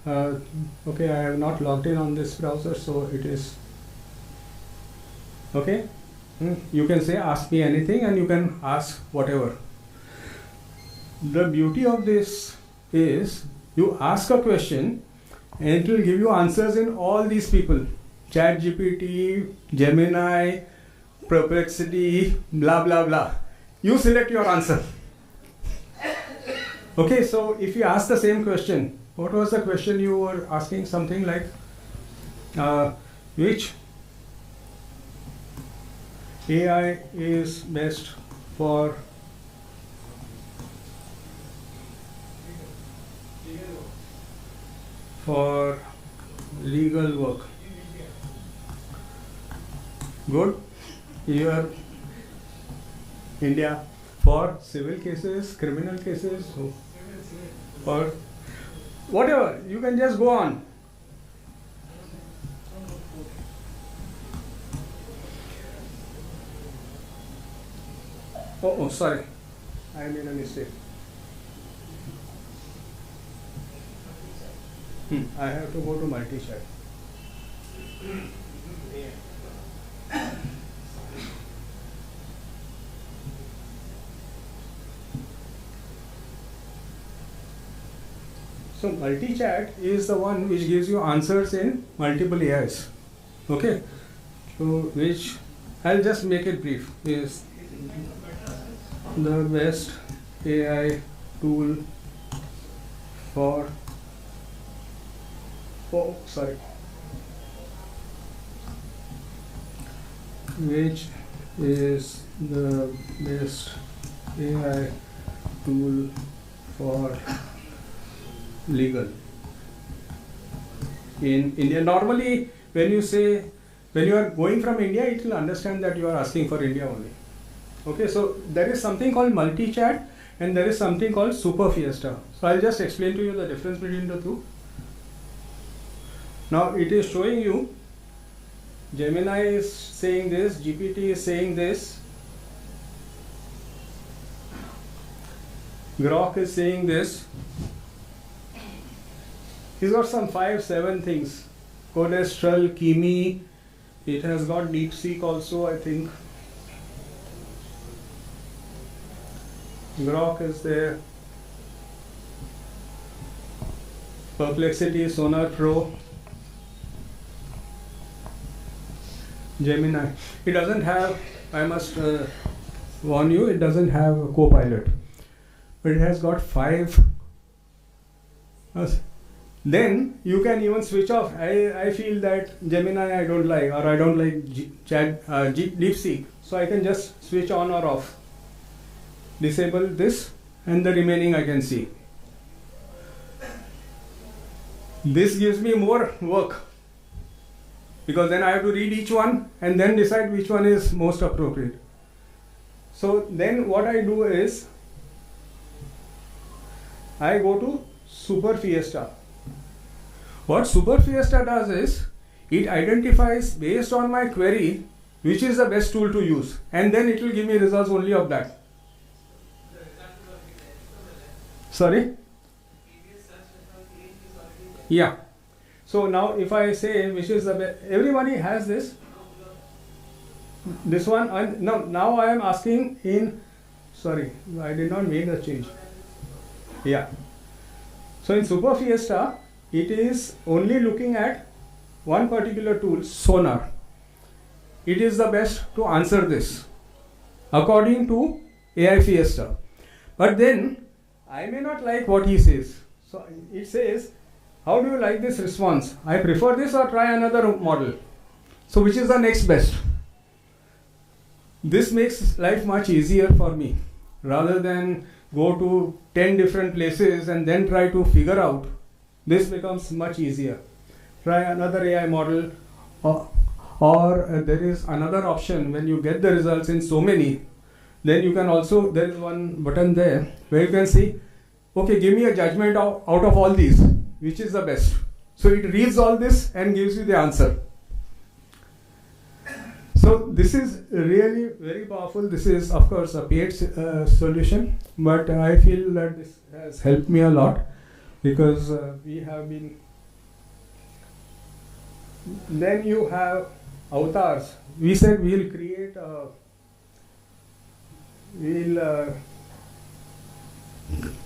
Okay, I have not logged in on this browser, so it is okay. You can say ask me anything and you can ask whatever. The beauty of this is you ask a question and it will give you answers in all these people. ChatGPT, Gemini, Perplexity, blah blah blah. You select your answer. Okay, so if you ask the same question, what was the question you were asking? Something like, which AI is best for legal work? Good. Here, India. For civil cases, criminal cases, or whatever, you can just go on. Oh, sorry, I made a mistake. I have to go to multi-chat. So multi-chat is the one which gives you answers in multiple AIs. Okay, so which I'll just make it brief, is the best AI tool for which is the best AI tool for legal in India. Normally when you are going from India, it will understand that you are asking for India only. Okay, so there is something called multi-chat and there is something called Super Fiesta. So I'll just explain to you the difference between the two. Now it is showing you Gemini is saying this, GPT is saying this, Grok is saying this. He's got some 5-7 things. Cholesterol, Kimi, it has got DeepSeek also, I think. Grok is there. Perplexity, Sonar Pro. Gemini. It doesn't have, I must warn you, it doesn't have a co-pilot. But it has got 5. Then you can even switch off. I feel that Gemini I don't like, or I don't like DeepSeek. So I can just switch on or off. Disable this and the remaining I can see. This gives me more work, because then I have to read each one and then decide which one is most appropriate. So then what I do is I go to Super Fiesta. What Super Fiesta does is it identifies based on my query which is the best tool to use, and then it will give me results only of that. Sorry? Yeah. So now if I say which is the best, everybody has this. This one, now I am asking in sorry, I did not make the change. Yeah. So in Super Fiesta, it is only looking at one particular tool, sonar. It is the best to answer this according to AI Fiesta. But then I may not like what he says. So it says, how do you like this response? I prefer this or try another model. So which is the next best? This makes life much easier for me rather than go to 10 different places and then try to figure out. This becomes much easier. Try another AI model, or there is another option when you get the results in so many. Then you can also, there is one button there where you can see, okay, give me a judgment out of all these, which is the best. So it reads all this and gives you the answer. So this is really very powerful. This is of course a paid solution, but I feel that this has helped me a lot because we have been. Then you have avatars. We said we'll create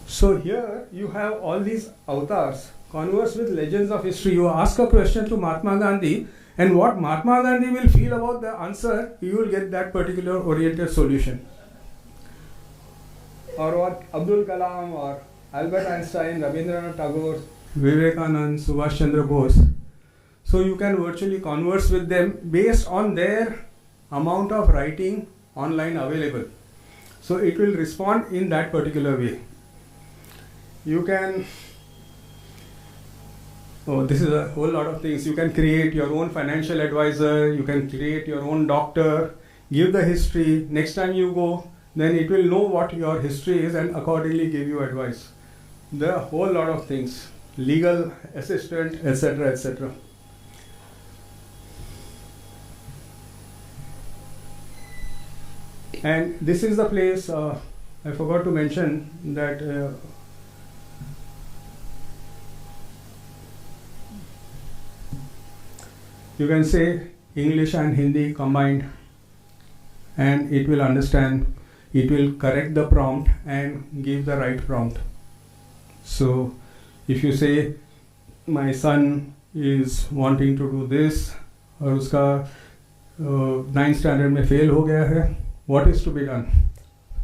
so here you have all these avatars. Converse with legends of history. You ask a question to Mahatma Gandhi, and what Mahatma Gandhi will feel about the answer, you will get that particular oriented solution. Or what Abdul Kalam or Albert Einstein, Rabindranath Tagore, Vivekanand, Subhash Chandra Bose. So you can virtually converse with them based on their amount of writing online available. So it will respond in that particular way. You can, this is a whole lot of things. You can create your own financial advisor, you can create your own doctor, give the history. Next time you go, then it will know what your history is and accordingly give you advice. There are a whole lot of things. Legal assistant, etc., etc. And this is the place, I forgot to mention that you can say English and Hindi combined and it will understand, it will correct the prompt and give the right prompt. So if you say my son is wanting to do this और उसका 9th standard में fail हो गया है, what is to be done?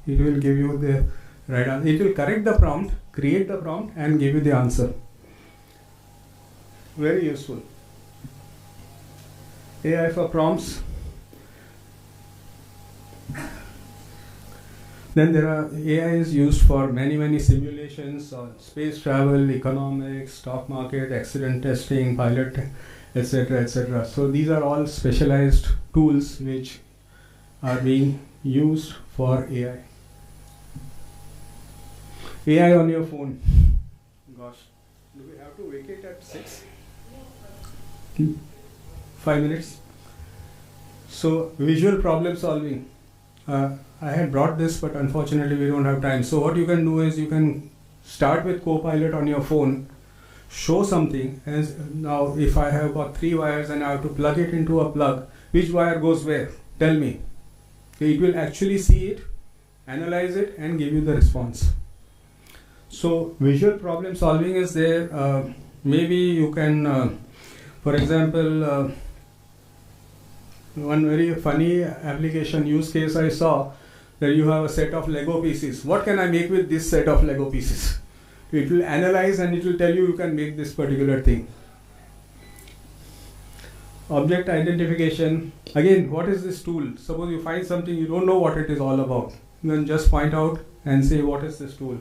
It will give you the right answer. It will correct the prompt, create the prompt and give you the answer. Very useful. AI for prompts. Then there are AI is used for many simulations on space travel, economics, stock market, accident testing, pilot, etc., etc. So these are all specialized tools which are being used for AI. AI on your phone. Gosh, do we have to wake it at 6? 5 minutes. So visual problem solving. I had brought this, but unfortunately we don't have time. So what you can do is you can start with Copilot on your phone, show something, as now if I have got 3 wires and I have to plug it into a plug, which wire goes where? Tell me. It will actually see it, analyze it and give you the response. So visual problem solving is there. Maybe you can, for example, one very funny application use case I saw, that you have a set of Lego pieces. What can I make with this set of Lego pieces? It will analyze and it will tell you can make this particular thing. Object identification. Again, what is this tool? Suppose you find something you don't know what it is all about. Then just point out and say what is this tool.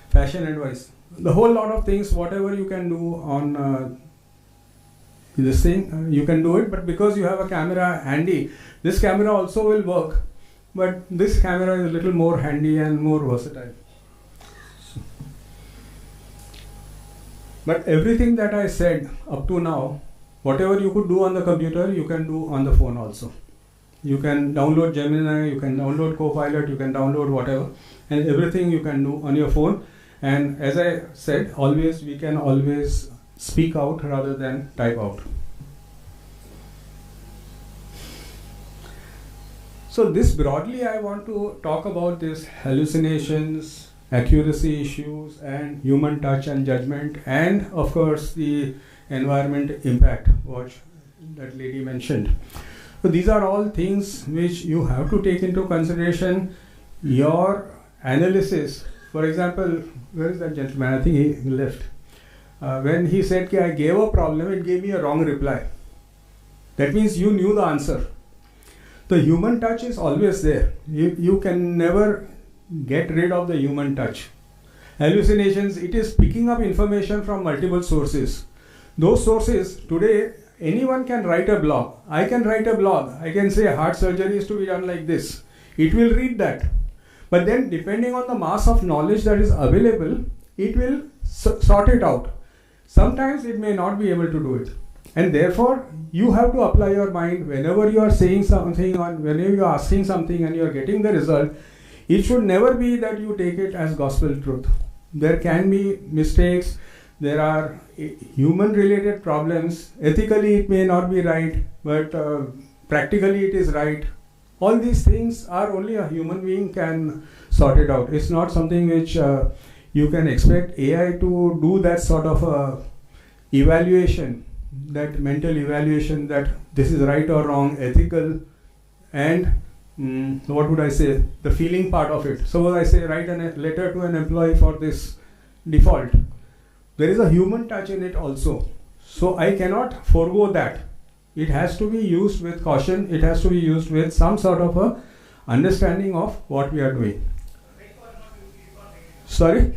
Fashion advice. The whole lot of things, whatever you can do on this thing, you can do it, but because you have a camera handy, this camera also will work, but this camera is a little more handy and more versatile. But everything that I said up to now, whatever you could do on the computer, you can do on the phone also. You can download Gemini, you can download Copilot, you can download whatever, and everything you can do on your phone. And as I said, always we can always speak out rather than type out. So this broadly I want to talk about this hallucinations, accuracy issues, and human touch and judgment, and of course the environment impact, what that lady mentioned. So these are all things which you have to take into consideration. Your analysis, for example, where is that gentleman? I think he left. When he said, "Ki I gave a problem," it gave me a wrong reply. That means you knew the answer. The human touch is always there. You can never get rid of the human touch. Hallucinations, it is picking up information from multiple sources. Those sources, today, anyone can write a blog. I can write a blog. I can say heart surgery is to be done like this. It will read that. But then, depending on the mass of knowledge that is available, it will sort it out. Sometimes it may not be able to do it. And therefore, you have to apply your mind whenever you are saying something or whenever you are asking something and you are getting the result. It should never be that you take it as gospel truth. There can be mistakes. There are human related problems. Ethically it may not be right, but practically it is right. All these things are only a human being can sort it out. It's not something which you can expect AI to do that sort of evaluation, that mental evaluation that this is right or wrong, ethical, and what would I say, the feeling part of it. So I say write a letter to an employee for this default. There is a human touch in it also. So I cannot forego that. It has to be used with caution. It has to be used with some sort of a understanding of what we are doing. Sorry?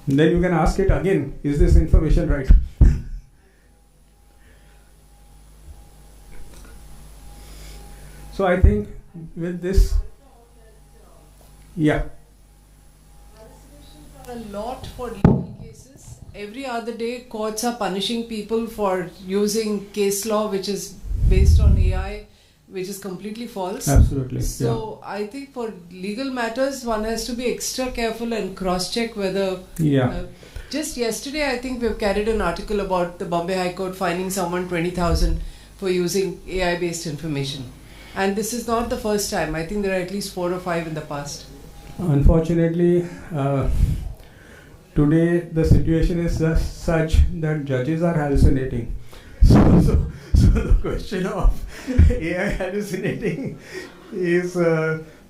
Then you can ask it again, is this information right? So I think with this, yeah. A lot for legal cases. Every other day, courts are punishing people for using case law, which is based on AI, which is completely false. Absolutely. So I think for legal matters, one has to be extra careful and cross-check whether. Just yesterday, I think we've carried an article about the Bombay High Court fining someone 20,000 for using AI-based information. And this is not the first time. I think there are at least 4 or 5 in the past. Unfortunately, today the situation is such that judges are hallucinating. So the question of AI hallucinating is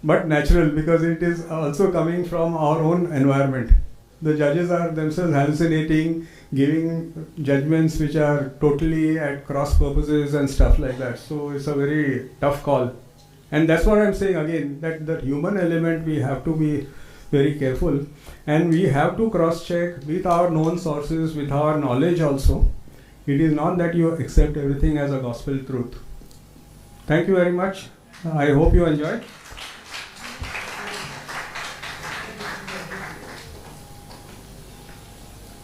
but natural, because it is also coming from our own environment. The judges are themselves hallucinating, giving judgments which are totally at cross purposes and stuff like that. So it's a very tough call. And that's what I'm saying again, that the human element, we have to be very careful, and we have to cross-check with our known sources, with our knowledge also. It is not that you accept everything as a gospel truth. Thank you very much. I hope you enjoyed.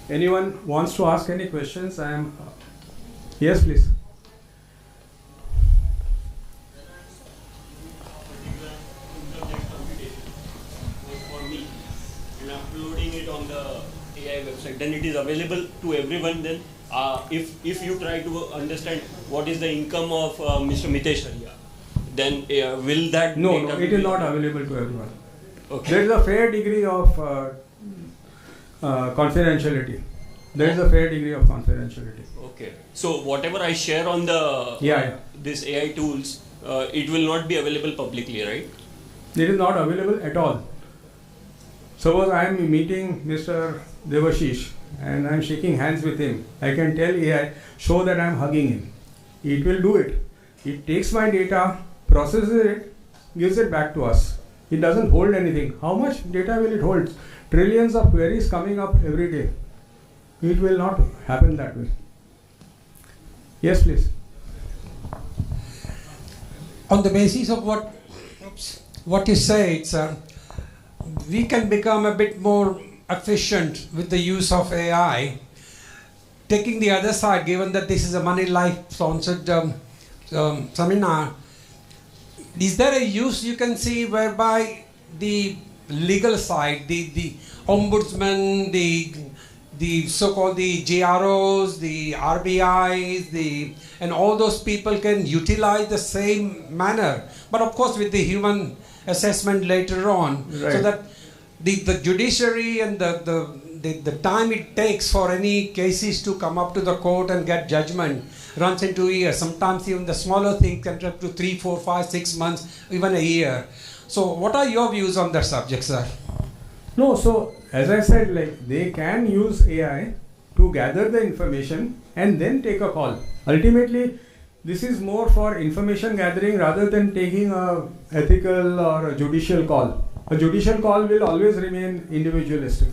Anyone wants to ask any questions? I am. Yes, please. Website, then it is available to everyone. Then if you try to understand what is the income of Mr. Mitesh Arya, then will that no, it is not available to everyone. Okay. There is a fair degree of confidentiality. There is a fair degree of confidentiality. Okay. So whatever I share on the this AI tools, it will not be available publicly, right? It is not available at all. Suppose I am meeting Mr. Devashish and I am shaking hands with him. I can tell AI, show that I am hugging him. It will do it. It takes my data, processes it, gives it back to us. It doesn't hold anything. How much data will it hold? Trillions of queries coming up every day. It will not happen that way. Yes, please. On the basis of what you say, we can become a bit more efficient with the use of AI. Taking the other side, given that this is a Moneylife sponsored seminar, is there a use you can see whereby the legal side, the ombudsman, the the so-called the GROs, the RBIs, and all those people can utilize the same manner, but of course with the human assessment later on, so that the judiciary and the time it takes for any cases to come up to the court and get judgment runs into years. Sometimes even the smaller things can take up to 3, 4, 5, 6 months, even a year. So what are your views on that subject, sir? No, so as I said, like they can use AI to gather the information and then take a call. Ultimately, this is more for information gathering rather than taking a ethical or a judicial call. A judicial call will always remain individualistic.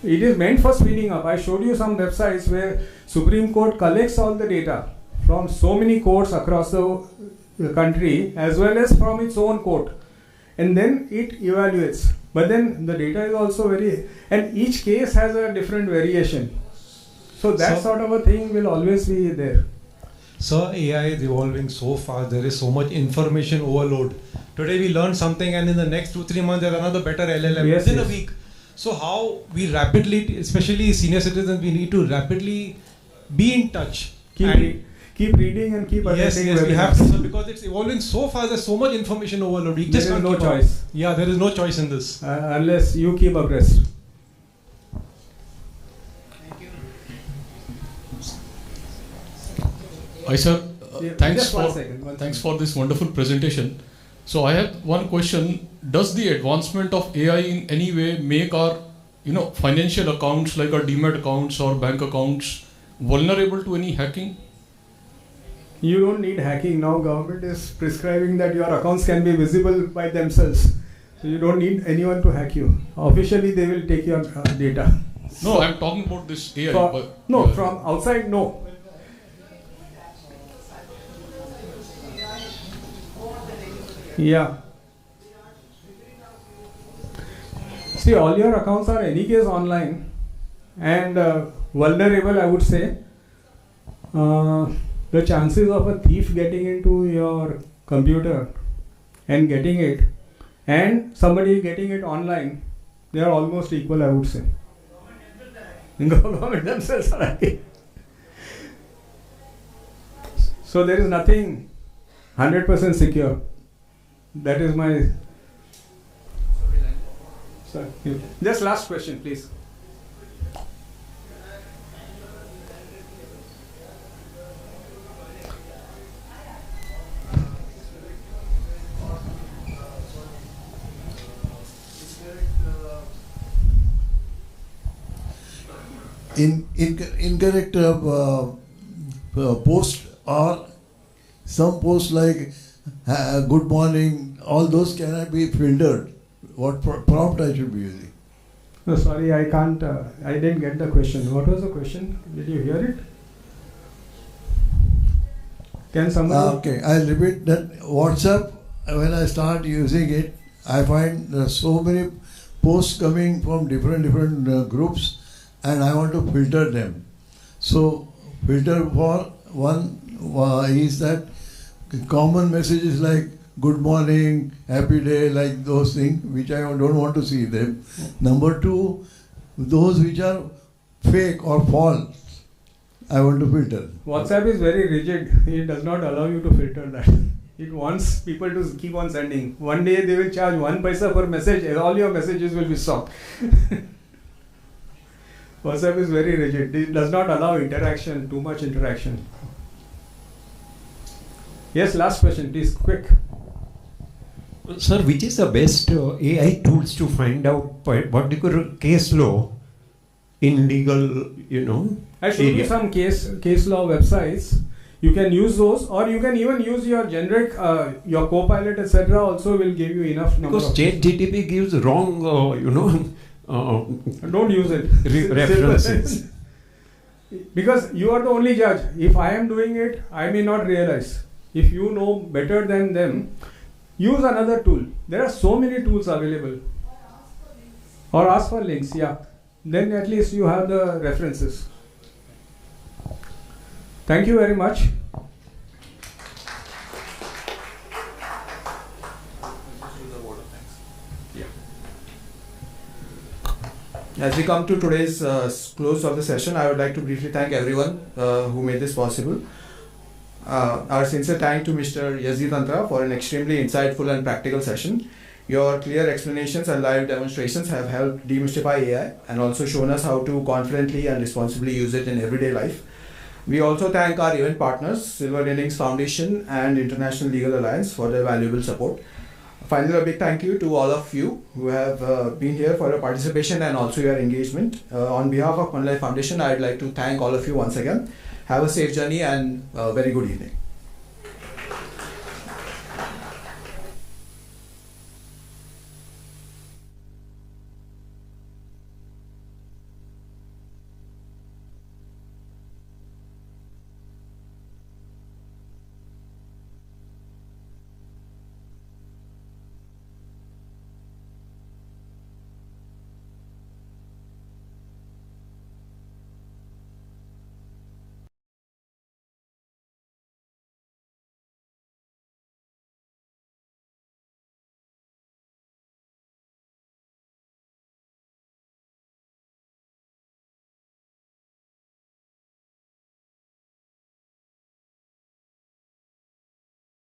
It is meant for speeding up. I showed you some websites where Supreme Court collects all the data from so many courts across the country as well as from its own court, and then it evaluates. But then the data is also and each case has a different variation. So that sort of a thing will always be there. So AI is evolving so fast. There is so much information overload. Today we learn something, and in the next 2-3 months there's another better LLM within a week. So how we rapidly, especially senior citizens, we need to rapidly be in touch. Keep reading and keep attending. Yes, we have to, because it's evolving so fast. There's so much information overload. We just can't no keep choice. Up. Yeah, there is no choice in this. Unless you keep abreast. Hi sir, thanks thanks for this wonderful presentation. So I have one question. Does the advancement of AI in any way make our financial accounts like our demat accounts or bank accounts vulnerable to any hacking? You don't need hacking now. Government is prescribing that your accounts can be visible by themselves. So you don't need anyone to hack you. Officially they will take your data. No, I'm talking about this AI. From outside, no. Yeah. See, all your accounts are any case online and vulnerable, I would say. The chances of a thief getting into your computer and getting it and somebody getting it online, they are almost equal, I would say. Government themselves are hacking. So there is nothing 100% secure. That is my... Sorry. Just last question, please. Incorrect post or some posts like good morning, all those cannot be filtered. What prompt I should be using? No, sorry, I can't, I didn't get the question. What was the question? Did you hear it? Can somebody? Okay, I'll repeat that. WhatsApp, when I start using it, I find there are so many posts coming from different groups, and I want to filter them. So filter for one is that common messages like good morning, happy day, like those things which I don't want to see them. Number two, those which are fake or false, I want to filter. WhatsApp is very rigid. It does not allow you to filter that. It wants people to keep on sending. One day they will charge 1 paisa per message and all your messages will be stopped. WhatsApp is very rigid. It does not allow interaction, too much interaction. Yes, last question, please, quick. Sir, which is the best AI tools to find out particular case law in legal, I showed you some case law websites. You can use those, or you can even use your generic, your Copilot, etc. also will give you enough number. Because ChatGPT gives wrong, don't use it. References. Because you are the only judge. If I am doing it, I may not realize. If you know better than them, use another tool. There are so many tools available. Or ask for links, yeah. Then at least you have the references. Thank you very much. As we come to today's close of the session, I would like to briefly thank everyone who made this possible. Our sincere thanks to Mr. Yazid Tantra for an extremely insightful and practical session. Your clear explanations and live demonstrations have helped demystify AI and also shown us how to confidently and responsibly use it in everyday life. We also thank our event partners, Silver Linings Foundation and International Legal Alliance, for their valuable support. Finally, a big thank you to all of you who have been here for your participation and also your engagement. On behalf of Moneylife Foundation, I'd like to thank all of you once again. Have a safe journey and a very good evening.